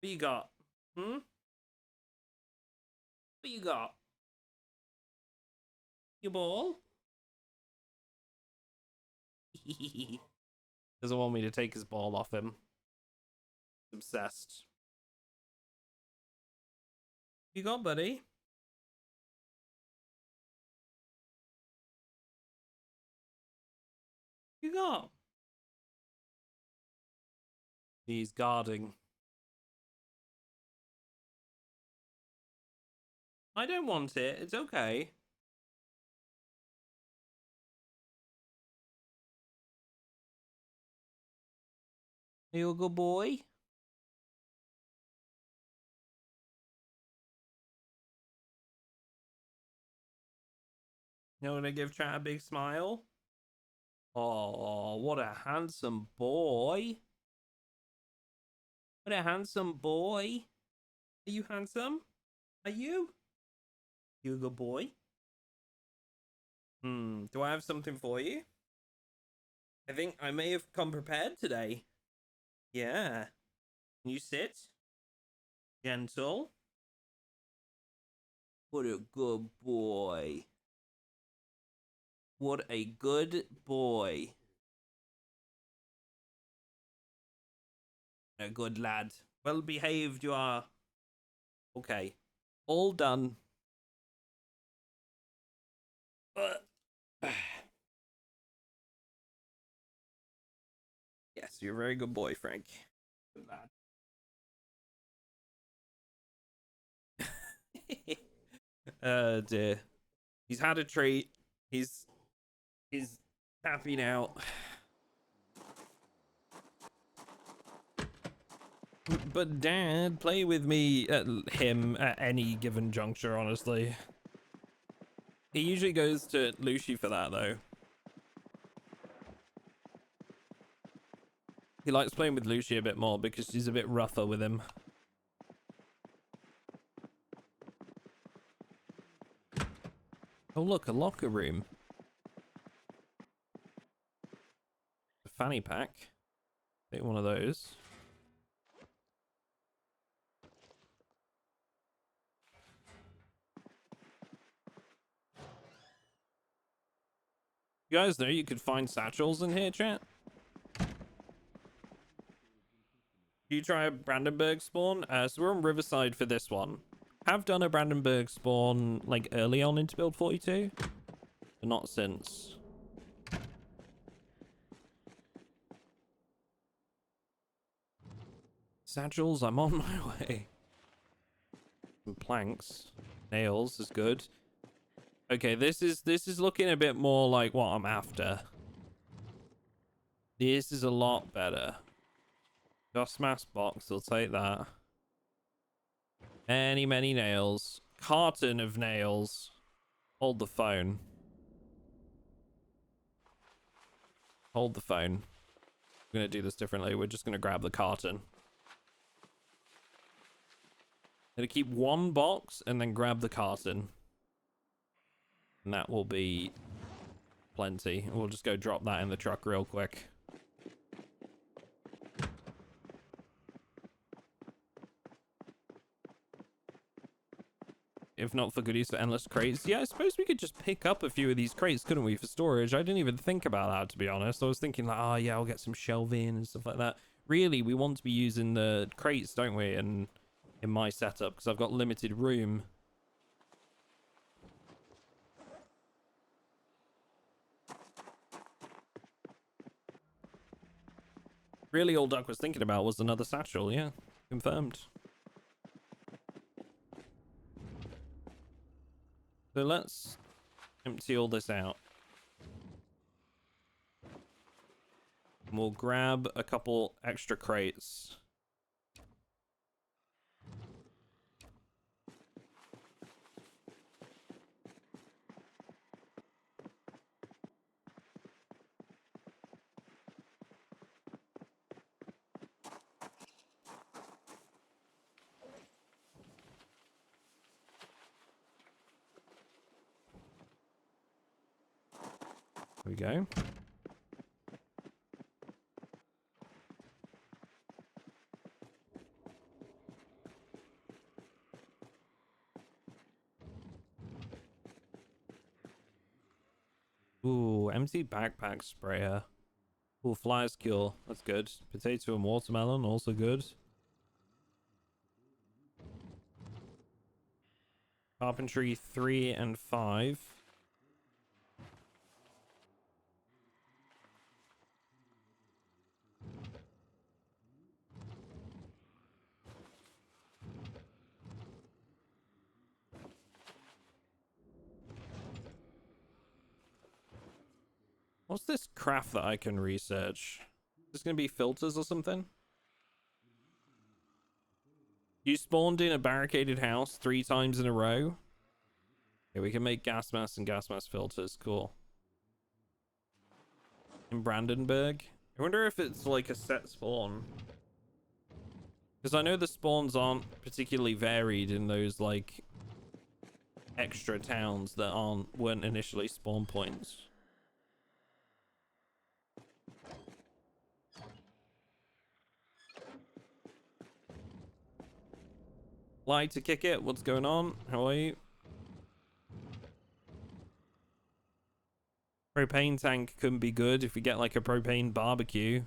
What you got? Hmm? What you got? Your ball? Doesn't want me to take his ball off him. Obsessed. You got, buddy? You got? He's guarding. I don't want it. It's okay. Are you a good boy? You want to give chat a big smile? Oh, what a handsome boy. What a handsome boy. Are you handsome? Are you? You a good boy? Do I have something for you? I think I may have come prepared today. Yeah. Can you sit? Gentle. What a good boy. What a good boy. A good lad. Well behaved you are. Okay. All done. Yes, you're a very good boy, Frank. Good lad. Dear. He's had a treat. He's happy now. But Dad, play with me at him at any given juncture, honestly. He usually goes to Lucy for that, though. He likes playing with Lucy a bit more because she's a bit rougher with him. Oh, look, a locker room. A fanny pack. Take one of those. You guys know you could find satchels in here, chat? Do you try a Brandenburg spawn? So we're on Riverside for this one. Have done a Brandenburg spawn like early on into build 42, but not since. Satchels, I'm on my way. Some planks, nails is good. Okay, this is looking a bit more like what I'm after. This is a lot better. Dust mask box, I'll take that. Many nails. Carton of nails. Hold the phone. Hold the phone. We're gonna do this differently. We're just gonna grab the carton. Gonna keep one box and then grab the carton. And that will be plenty. We'll just go drop that in the truck real quick. If not for goodies for endless crates. Yeah, I suppose we could just pick up a few of these crates, couldn't we, for storage? I didn't even think about that, to be honest. I was thinking like, oh yeah, I'll get some shelving and stuff like that. Really, we want to be using the crates, don't we, in my setup, because I've got limited room. Really, all Duck was thinking about was another satchel, yeah. Confirmed. So let's empty all this out. And we'll grab a couple extra crates. There we go. Ooh, empty backpack sprayer. Ooh, flies cure. That's good. Potato and watermelon, also good. Carpentry 3 and 5. What's this craft that I can research? Is this gonna be filters or something? You spawned in a barricaded house 3 times in a row. Okay, we can make gas mask and gas mask filters. Cool. In Brandenburg. I wonder if it's like a set spawn. Because I know the spawns aren't particularly varied in those like extra towns that weren't initially spawn points. Like to kick it. What's going on? How are you? Propane tank couldn't be good if we get like a propane barbecue.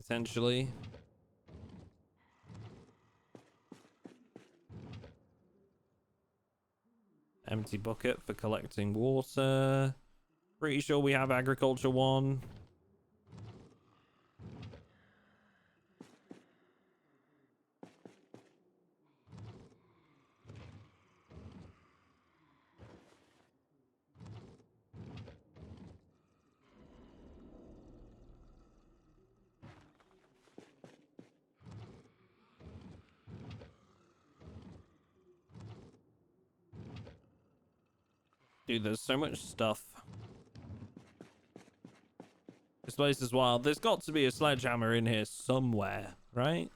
Potentially. Empty bucket for collecting water. Pretty sure we have agriculture 1. Dude, there's so much stuff. This place is wild. There's got to be a sledgehammer in here somewhere, right?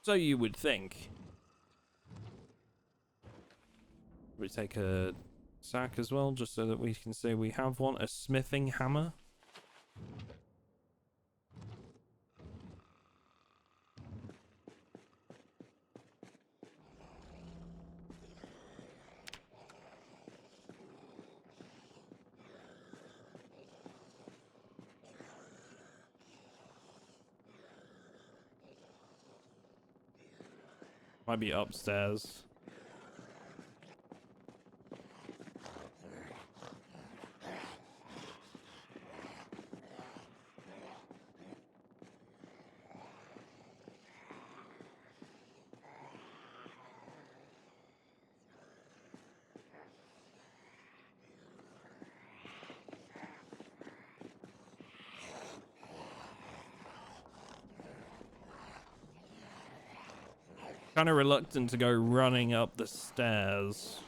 So you would think. We take a sack as well, just so that we can say we have one. A smithing hammer. Might be upstairs. Kind of reluctant to go running up the stairs.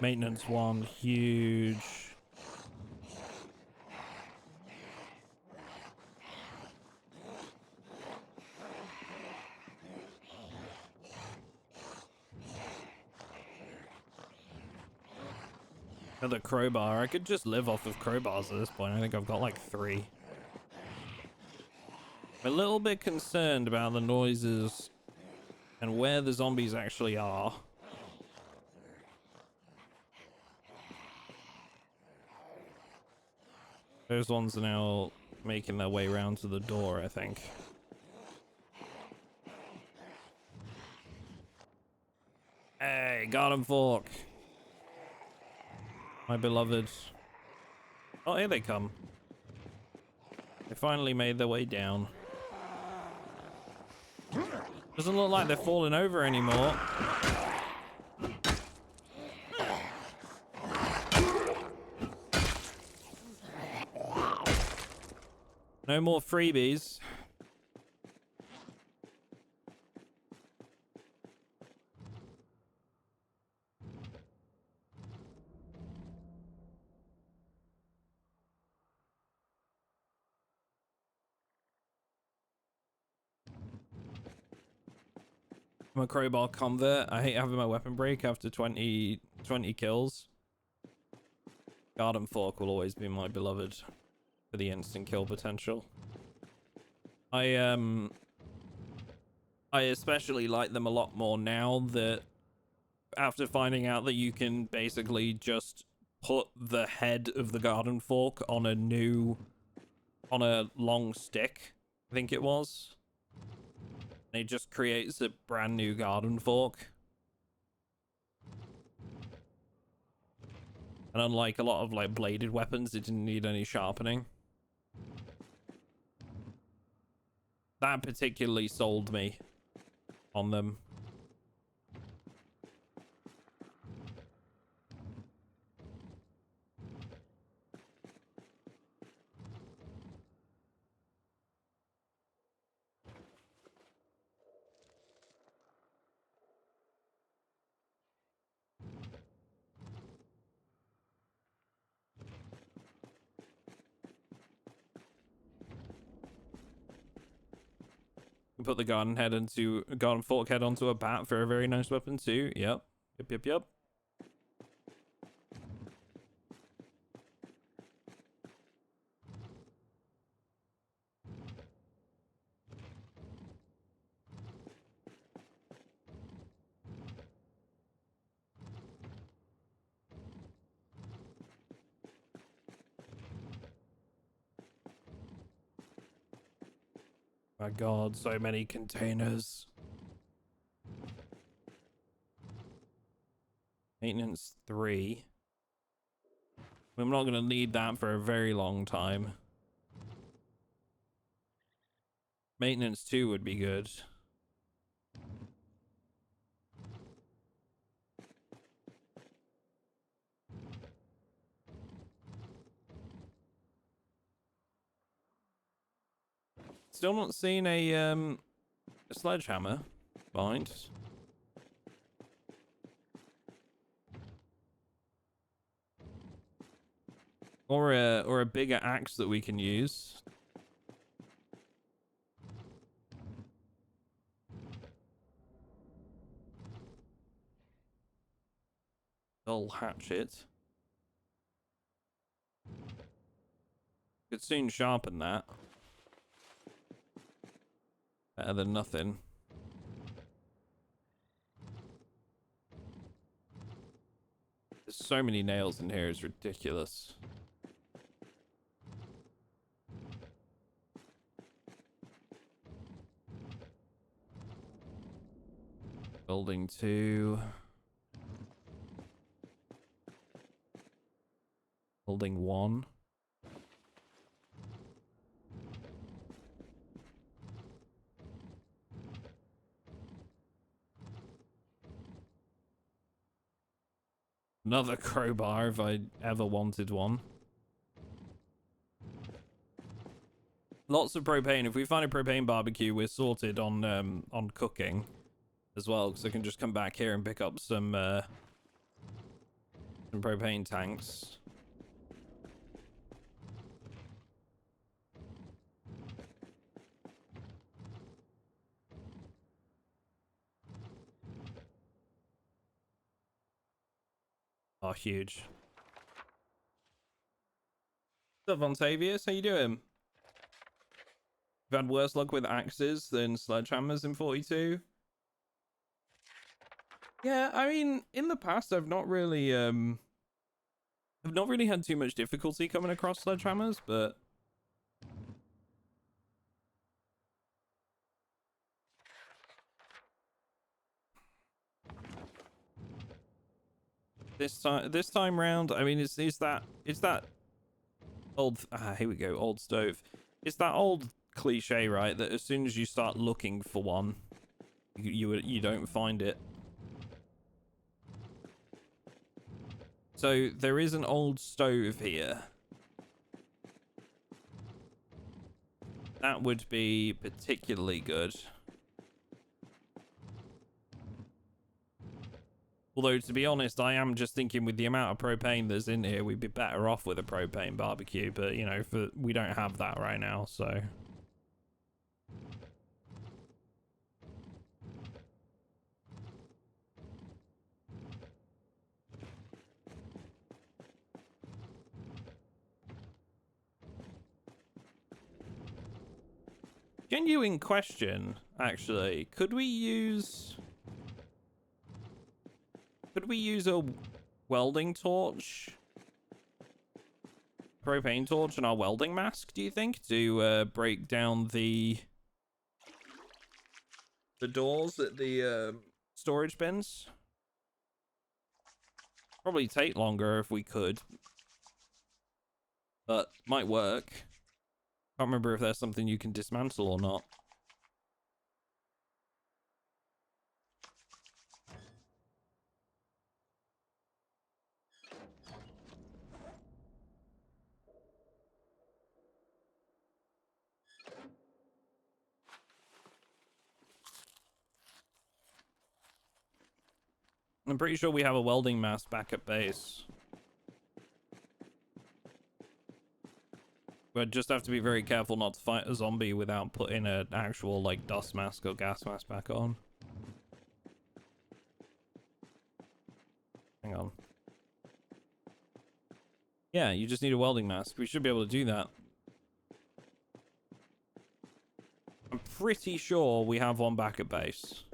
Maintenance one, huge. Another crowbar. I could just live off of crowbars at this point. I think I've got like 3. I'm a little bit concerned about the noises and where the zombies actually are. Those ones are now making their way around to the door, I think. Hey, got him, Fork. My beloved. Oh, here they come. They finally made their way down. Doesn't look like they're falling over anymore. No more freebies. I'm a crowbar convert. I hate having my weapon break after 20 kills. Garden Fork will always be my beloved for the instant kill potential. I especially like them a lot more now that after finding out that you can basically just put the head of the garden fork on a long stick, I think it was. And it just creates a brand new garden fork. And unlike a lot of like bladed weapons, it didn't need any sharpening. That particularly sold me on them. Put the garden fork head onto a bat for a very nice weapon too. Yep. Yep. My God, so many containers. Maintenance 3. I'm not going to need that for a very long time. Maintenance 2 would be good. Still not seen a sledgehammer bind. Or a bigger axe that we can use. Dull hatchet. Could soon sharpen that. Better than nothing. There's so many nails in here, it's ridiculous. Building 2. Building 1. Another crowbar if I ever wanted one. Lots of propane. If we find a propane barbecue, we're sorted on cooking as well, because I can just come back here and pick up some propane tanks. Oh, huge. What's up, Vontavius? How you doing? You've had worse luck with axes than sledgehammers in 42? Yeah, I mean, in the past, I've not really had too much difficulty coming across sledgehammers, but this time round, I mean, it's that old, here we go, old stove. It's that old cliche, right, that as soon as you start looking for one, you don't find it. So there is an old stove here. That would be particularly good. Although, to be honest, I am just thinking with the amount of propane that's in here, we'd be better off with a propane barbecue. But, you know, we don't have that right now, so... Genuine question, actually. Could we use a welding torch? Propane torch and our welding mask, do you think? To break down the doors at the storage bins? Probably take longer if we could. But might work. Can't remember if there's something you can dismantle or not. I'm pretty sure we have a welding mask back at base. But just have to be very careful not to fight a zombie without putting an actual, like, dust mask or gas mask back on. Hang on. Yeah, you just need a welding mask. We should be able to do that. I'm pretty sure we have one back at base.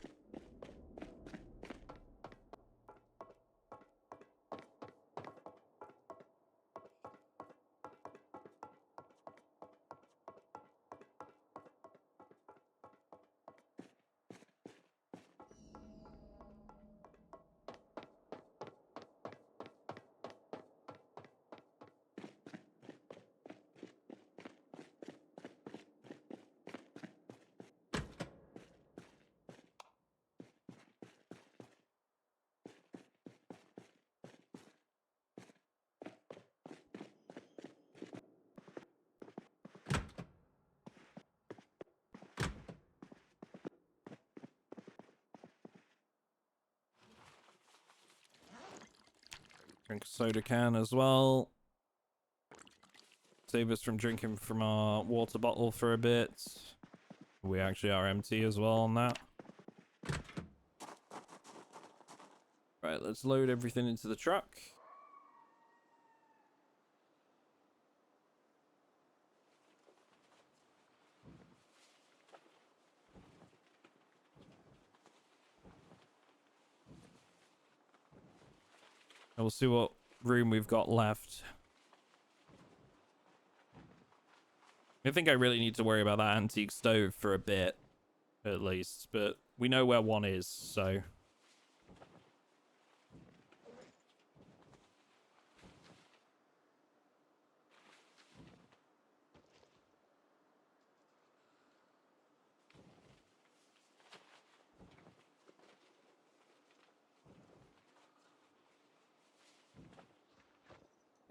Drink a soda can as well. Save us from drinking from our water bottle for a bit. We actually are empty as well on that. Right, let's load everything into the truck. And we'll see what room we've got left. I think I really need to worry about that antique stove for a bit, at least. But we know where one is, so...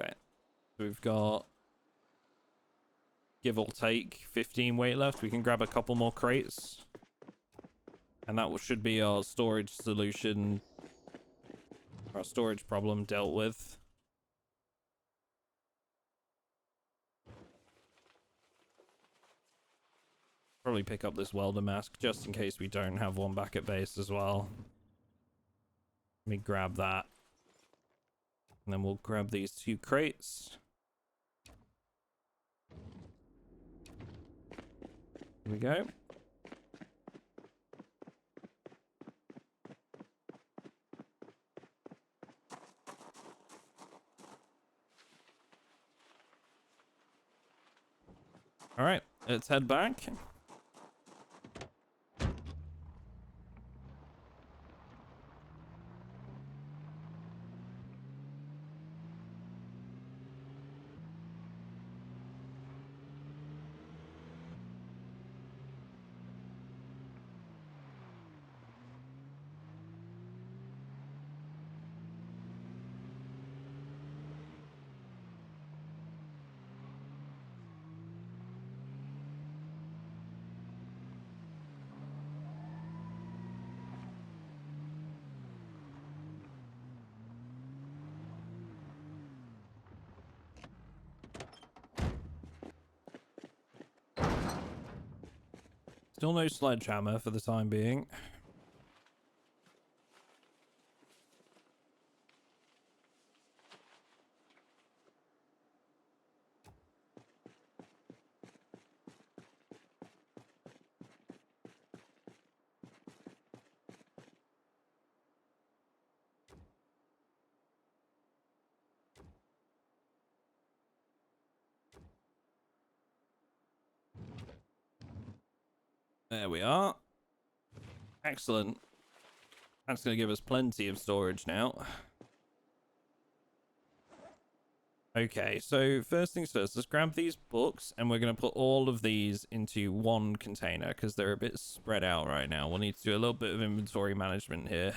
Okay. We've got... give or take 15 weight left. We can grab a couple more crates. And that should be our storage solution. Our storage problem dealt with. Probably pick up this welder mask just in case we don't have one back at base as well. Let me grab that. And then we'll grab these 2 crates. Here we go. All right, let's head back. Still no sledgehammer for the time being. There we are. Excellent. That's going to give us plenty of storage now. Okay, so first things first, let's grab these books and we're going to put all of these into one container because they're a bit spread out right now. We'll need to do a little bit of inventory management here.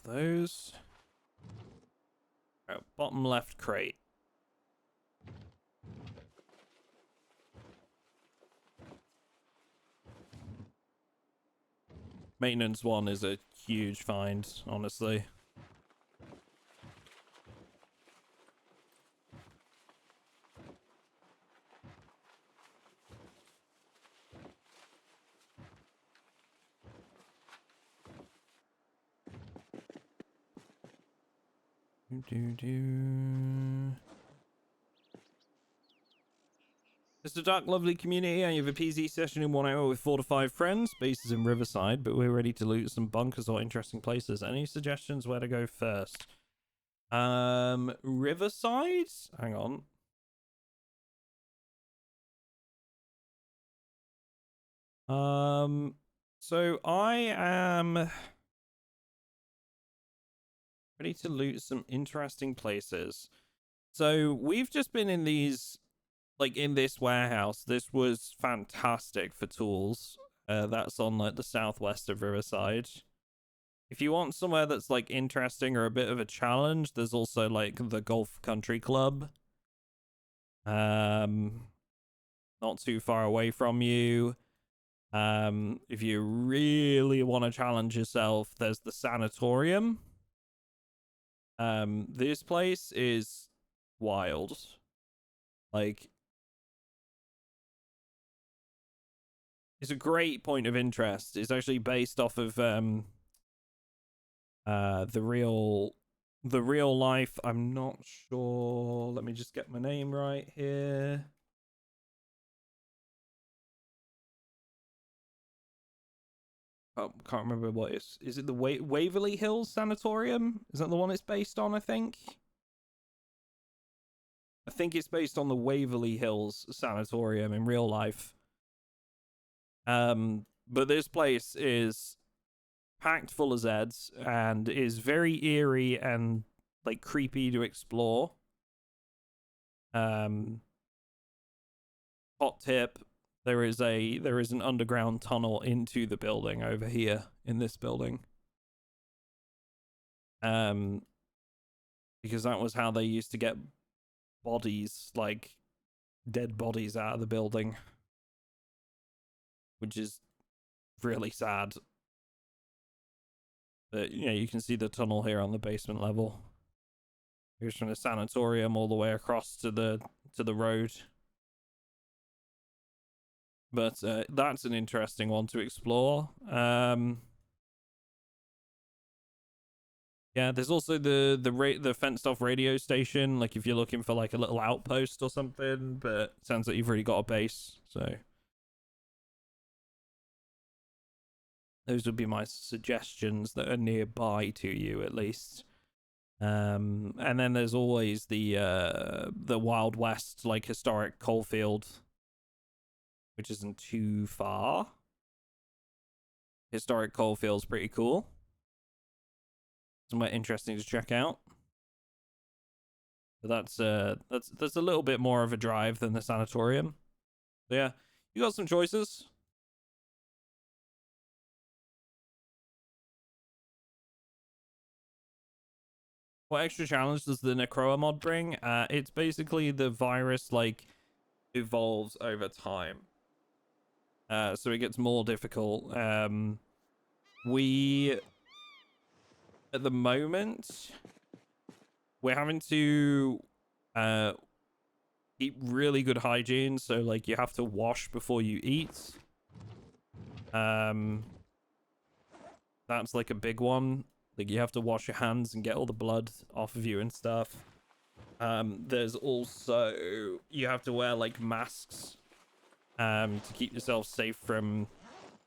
Those. Right, bottom left crate. Maintenance 1 is a huge find, honestly. MrAtomicDuck, lovely community. I have a PZ session in 1 hour with 4 to 5 friends. Base is in Riverside, but we're ready to loot some bunkers or interesting places. Any suggestions where to go first? Riverside? Hang on. So I am ready to loot some interesting places. So we've just been in these, like in this warehouse. This was fantastic for tools. That's on like the southwest of Riverside. If you want somewhere that's like interesting or a bit of a challenge, there's also like the Golf Country Club. Not too far away from you. If you really want to challenge yourself, there's the sanatorium. This place is wild. Like, it's a great point of interest. It's actually based off of the real life. I'm not sure. Let me just get my name right here. Can't remember what it's. Is it the Waverly Hills Sanatorium? Is that the one it's based on? I think it's based on the Waverly Hills Sanatorium in real life. But this place is packed full of Zeds and is very eerie and like creepy to explore. Hot tip: there is an underground tunnel into the building over here in this building. Because that was how they used to get bodies, like dead bodies, out of the building, which is really sad. But you know, you can see the tunnel here on the basement level. Here's from the sanatorium all the way across to the road. But that's an interesting one to explore. Yeah, there's also the fenced off radio station, like if you're looking for like a little outpost or something, but it sounds like you've already got a base, so those would be my suggestions that are nearby to you at least. And then there's always the Wild West, like historic coalfield, which isn't too far. Historic coalfield's pretty cool. Somewhere interesting to check out. But that's a little bit more of a drive than the sanatorium. So yeah, you got some choices. What extra challenge does the Necroa mod bring? It's basically the virus like evolves over time. So it gets more difficult. We at the moment we're having to eat really good hygiene, so like you have to wash before you eat. That's like a big one. Like you have to wash your hands and get all the blood off of you and stuff. There's also, you have to wear like masks to keep yourself safe from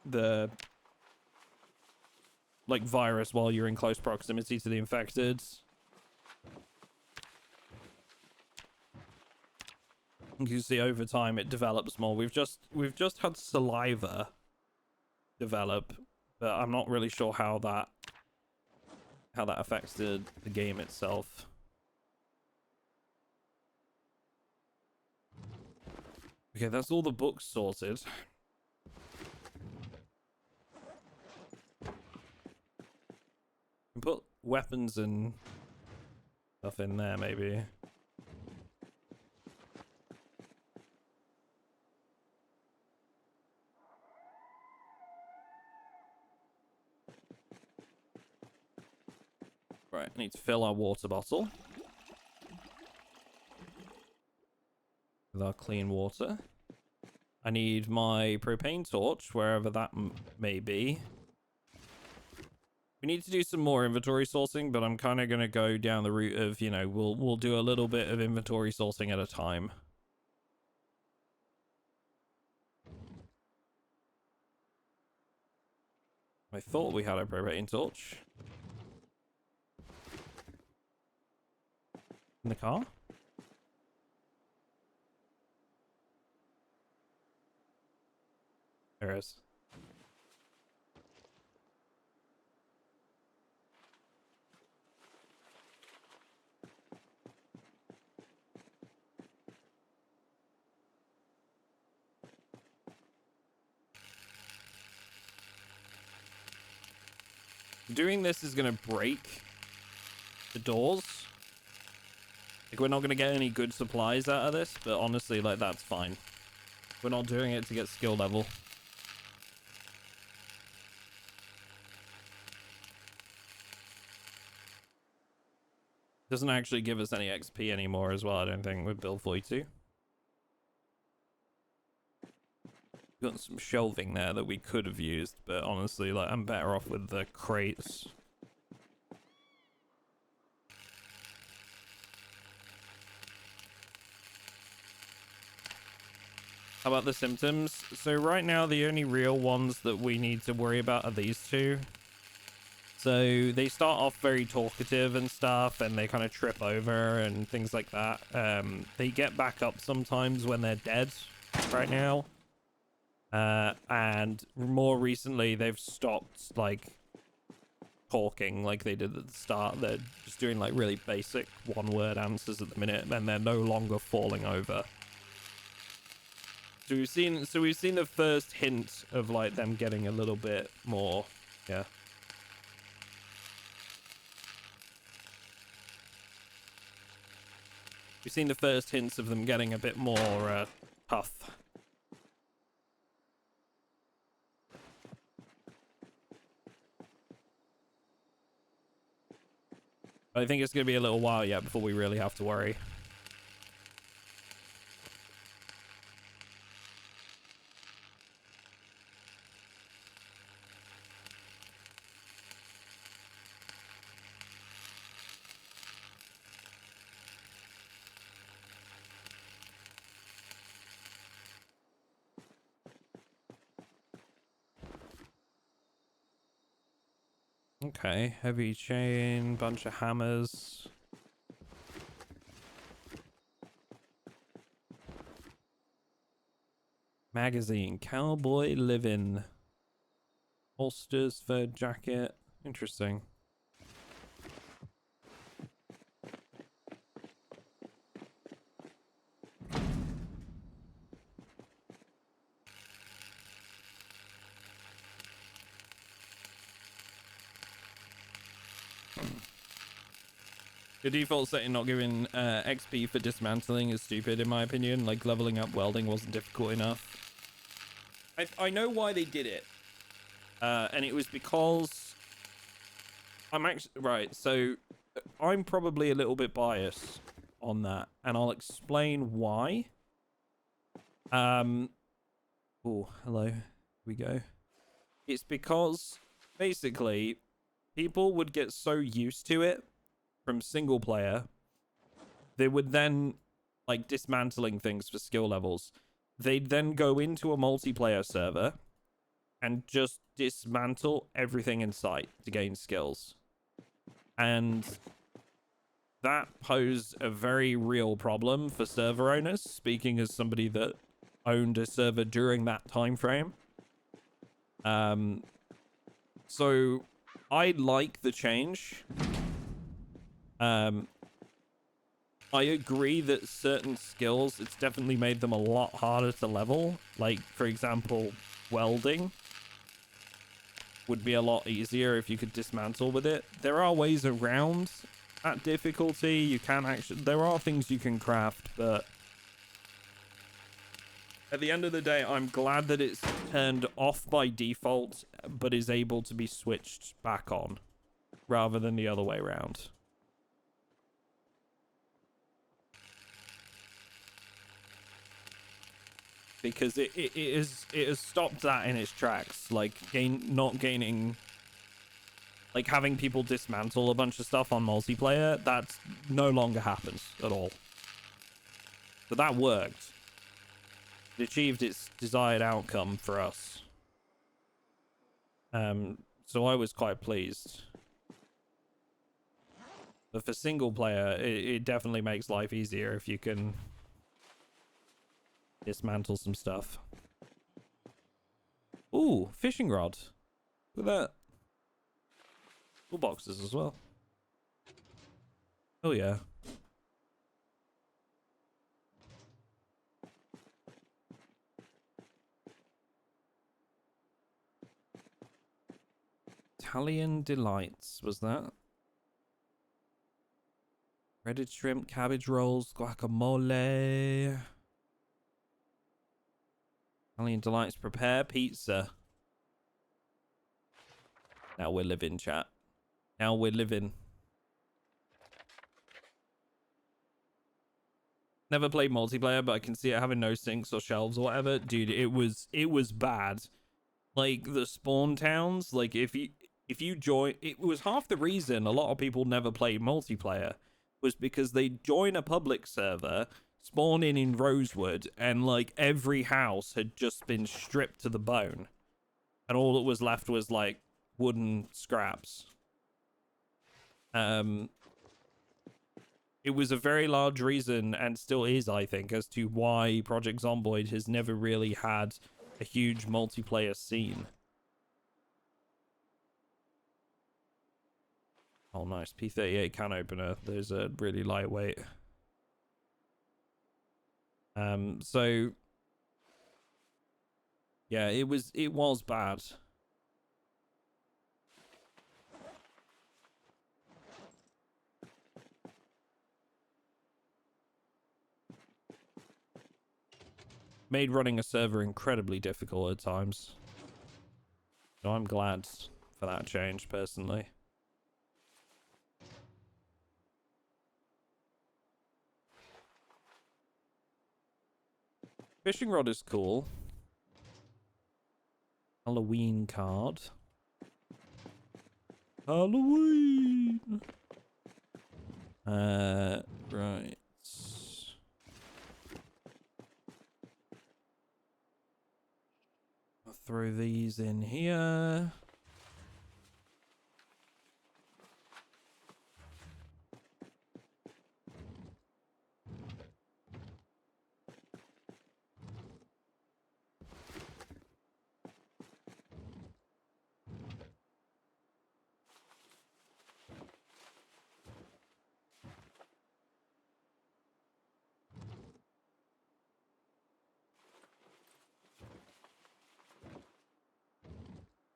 the like virus while you're in close proximity to the infected. You can see over time it develops more. We've just had saliva develop, but I'm not really sure how that affects the game itself. Okay, that's all the books sorted. Put weapons and stuff in there, maybe. Right, I need to fill our water bottle with our clean water. I need my propane torch, wherever that may be. We need to do some more inventory sourcing, but I'm kind of going to go down the route of, you know, we'll do a little bit of inventory sourcing at a time. I thought we had a propane torch. In the car? There is. Doing this is going to break the doors. Like, we're not going to get any good supplies out of this, but honestly, like, that's fine. We're not doing it to get skill level. Doesn't actually give us any XP anymore as well, I don't think, with build 42. Got some shelving there that we could have used, but honestly, like, I'm better off with the crates. How about the symptoms? So right now, the only real ones that we need to worry about are these two. So they start off very talkative and stuff, and they kind of trip over and things like that. They get back up sometimes when they're dead right now. And more recently, they've stopped, like, talking like they did at the start. They're just doing, like, really basic one-word answers at the minute, and they're no longer falling over. So we've seen the first hint of, like, them getting a little bit more, yeah. We've seen the first hints of them getting a bit more tough. I think it's going to be a little while yet before we really have to worry. Okay, heavy chain, bunch of hammers. Magazine, cowboy living. Holsters, fur jacket. Interesting. The default setting not giving XP for dismantling is stupid in my opinion. Like, leveling up welding wasn't difficult enough. I know why they did it. And it was because I'm actually right, so I'm probably a little bit biased on that, and I'll explain why. Oh, hello. Here we go. It's because basically people would get so used to it from single player, they would then, like, dismantling things for skill levels. They'd then go into a multiplayer server and just dismantle everything in sight to gain skills. And that posed a very real problem for server owners, speaking as somebody that owned a server during that time frame. So I like the change. I agree that certain skills, it's definitely made them a lot harder to level. Like, for example, welding would be a lot easier if you could dismantle with it. There are ways around that difficulty. You can actually, there are things you can craft, but at the end of the day, I'm glad that it's turned off by default, but is able to be switched back on rather than the other way around. Because it has stopped that in its tracks. Like, not gaining, like, having people dismantle a bunch of stuff on multiplayer, that no longer happens at all. But that worked. It achieved its desired outcome for us. So I was quite pleased. But for single player, it definitely makes life easier if you can dismantle some stuff. Ooh, fishing rod. Look at that. Toolboxes as well. Oh yeah. Italian delights, was that? Breaded shrimp, cabbage rolls, guacamole. Italian delights, prepare pizza. Now we're living, chat. Now we're living. Never played multiplayer, but I can see it having no sinks or shelves or whatever. Dude, it was bad. Like the spawn towns, like if you join, it was half the reason a lot of people never played multiplayer was because they join a public server, spawn in Rosewood, and like every house had just been stripped to the bone, and all that was left was like wooden scraps. It was a very large reason, and still is, I think, as to why Project Zomboid has never really had a huge multiplayer scene. Oh, nice. P38 can opener. There's a really lightweight. So yeah, it was bad. Made running a server incredibly difficult at times. So I'm glad for that change, personally. Fishing rod is cool. Halloween card. Halloween! Right. I'll throw these in here.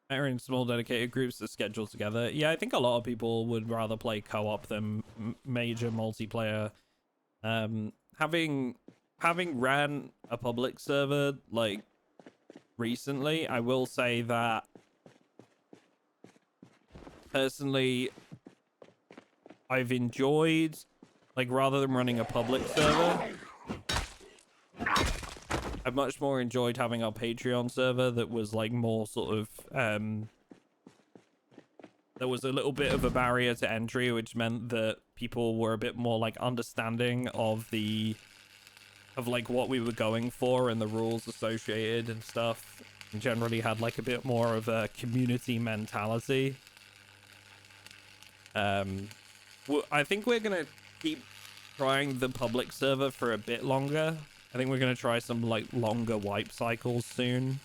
They're in small dedicated groups that schedule together. Yeah, I think a lot of people would rather play co-op than major multiplayer. Having ran a public server like recently, I will say that personally I've enjoyed, like, rather than running a public server, I've much more enjoyed having our Patreon server that was like more sort of there was a little bit of a barrier to entry, which meant that people were a bit more like understanding of like what we were going for and the rules associated and stuff, and generally had like a bit more of a community mentality. I think we're gonna keep trying the public server for a bit longer. I think we're gonna try some like longer wipe cycles soon.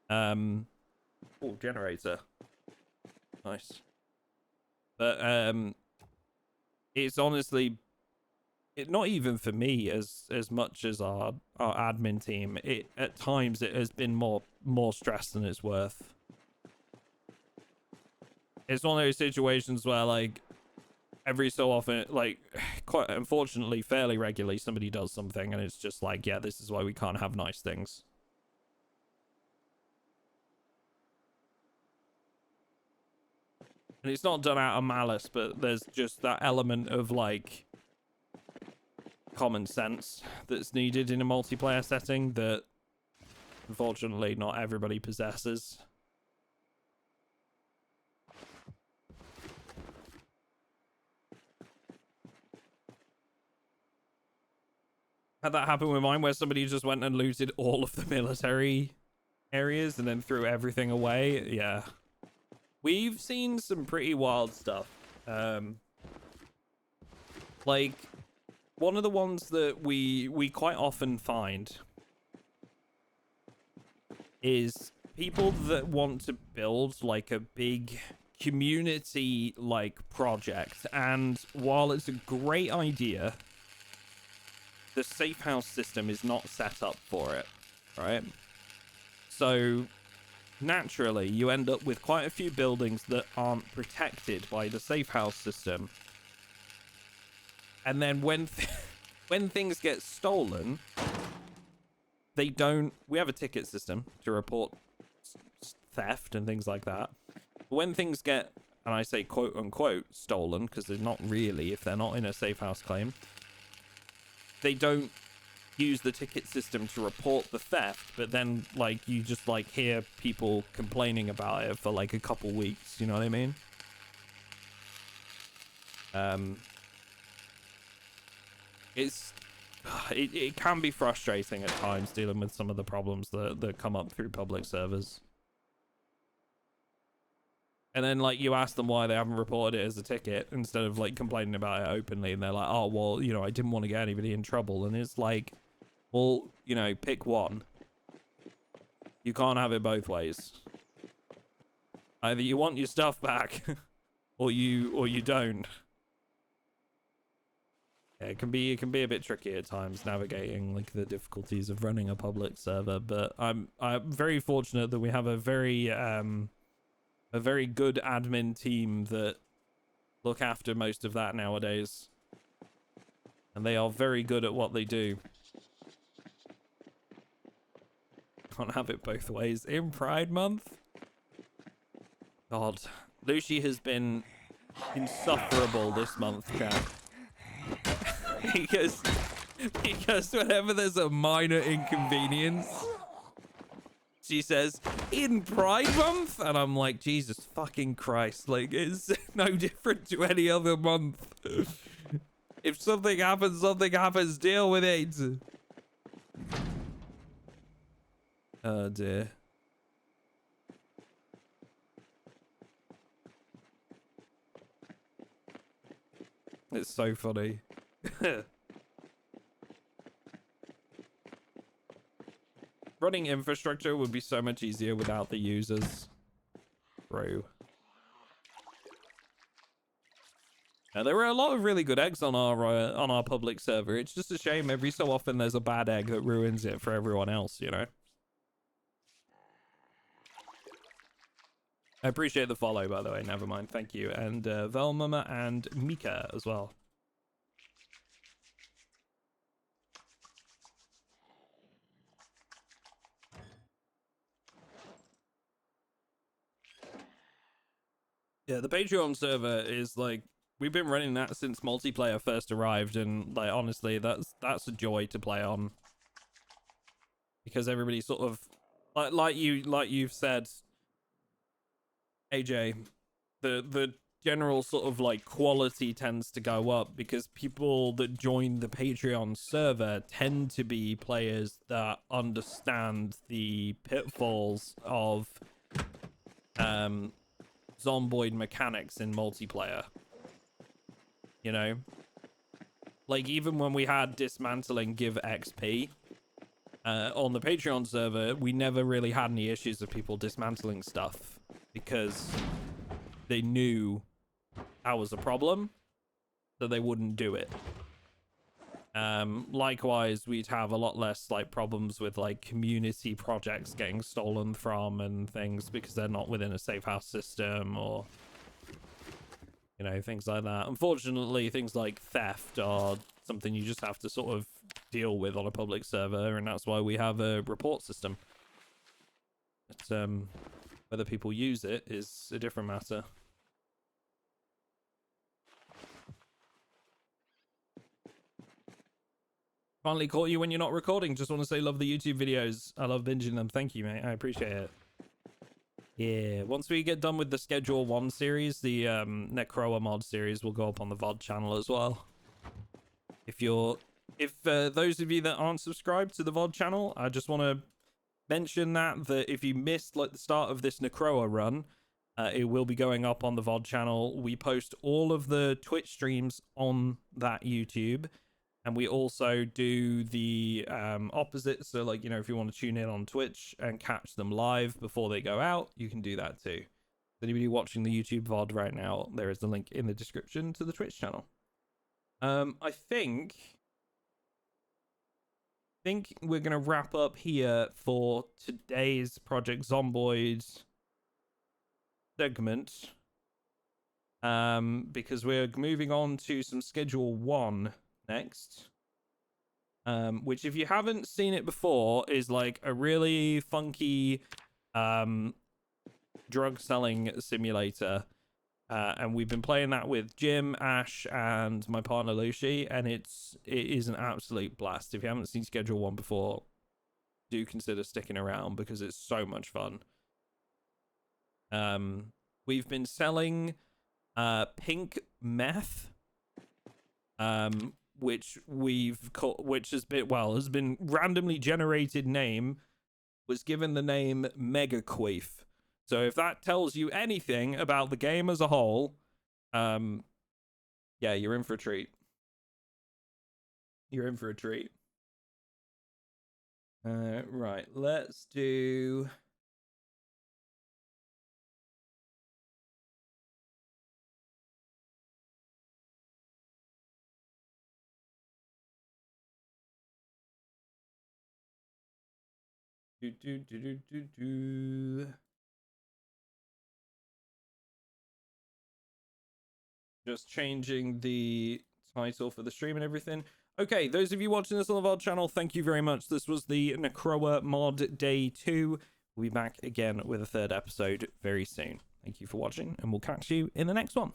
Oh, generator. Nice. But it's honestly not even for me as much as our admin team. At times it has been more stress than it's worth. It's one of those situations where like every so often, like quite unfortunately fairly regularly, somebody does something and it's just like, yeah, this is why we can't have nice things. And it's not done out of malice, but there's just that element of like common sense that's needed in a multiplayer setting that unfortunately not everybody possesses. Had that happen with mine, where somebody just went and looted all of the military areas and then threw everything away. Yeah, we've seen some pretty wild stuff. Like one of the ones that we quite often find is people that want to build like a big community like project, and while it's a great idea, the Safehouse system is not set up for it, right? So naturally you end up with quite a few buildings that aren't protected by the Safehouse system. And then when when things get stolen, they don't... We have a ticket system to report theft and things like that. But when things get, and I say quote unquote stolen, because they're not really if they're not in a Safehouse claim, they don't use the ticket system to report the theft, but then like you just like hear people complaining about it for like a couple weeks, you know what I mean? It can be frustrating at times dealing with some of the problems that come up through public servers. And then like you ask them why they haven't reported it as a ticket instead of like complaining about it openly, and they're like, oh well, you know, I didn't want to get anybody in trouble. And it's like, well, you know, pick one. You can't have it both ways. Either you want your stuff back or you don't. Yeah, it can be a bit tricky at times navigating like the difficulties of running a public server, but I'm very fortunate that we have a very good admin team that look after most of that nowadays. And they are very good at what they do. Can't have it both ways in Pride Month. God, Lucy has been insufferable this month, chat. because whenever there's a minor inconvenience, she says, in Pride Month? And I'm like, Jesus fucking Christ, like, it's no different to any other month. If something happens, deal with it. Oh dear. It's so funny. Running infrastructure would be so much easier without the users. Bro. There were a lot of really good eggs on our public server. It's just a shame every so often there's a bad egg that ruins it for everyone else, you know? I appreciate the follow, by the way. Never mind. Thank you. And Velmama and Mika as well. Yeah, the Patreon server is like, we've been running that since multiplayer first arrived, and like honestly, that's a joy to play on. Because everybody sort of like you've said, AJ, the general sort of like quality tends to go up because people that join the Patreon server tend to be players that understand the pitfalls of Zomboid mechanics in multiplayer. You know, like even when we had dismantling give XP on the Patreon server, we never really had any issues of people dismantling stuff because they knew that was a problem, so they wouldn't do it. Likewise, we'd have a lot less like problems with like community projects getting stolen from and things because they're not within a Safehouse system, or you know, things like that. Unfortunately, things like theft are something you just have to sort of deal with on a public server, and that's why we have a report system. But whether people use it is a different matter. Finally caught you when you're not recording. Just want to say love the YouTube videos. I love binging them. Thank you, mate. I appreciate it. Yeah, once we get done with the Schedule 1 series, the Necroa mod series will go up on the VOD channel as well. If those of you that aren't subscribed to the VOD channel, I just want to mention that if you missed like the start of this Necroa run, it will be going up on the VOD channel. We post all of the Twitch streams on that YouTube. And we also do the opposite. So, like, you know, if you want to tune in on Twitch and catch them live before they go out, you can do that too. Anybody watching the YouTube VOD right now, there is the link in the description to the Twitch channel. I think think we're going to wrap up here for today's Project Zomboid segment. Because we're moving on to some Schedule 1 next. Which, if you haven't seen it before, is like a really funky drug selling simulator. And we've been playing that with Jim, Ash, and my partner Lucy, and it is an absolute blast. If you haven't seen Schedule 1 before, do consider sticking around because it's so much fun. We've been selling pink meth, which has been randomly generated name, was given the name Mega Queef. So if that tells you anything about the game as a whole, yeah, you're in for a treat. You're in for a treat. Right, let's do... Just changing the title for the stream and everything. Okay, those of you watching this on the VOD channel, thank you very much. This was the Necroa mod day 2. We'll be back again with a third episode very soon. Thank you for watching, and we'll catch you in the next one.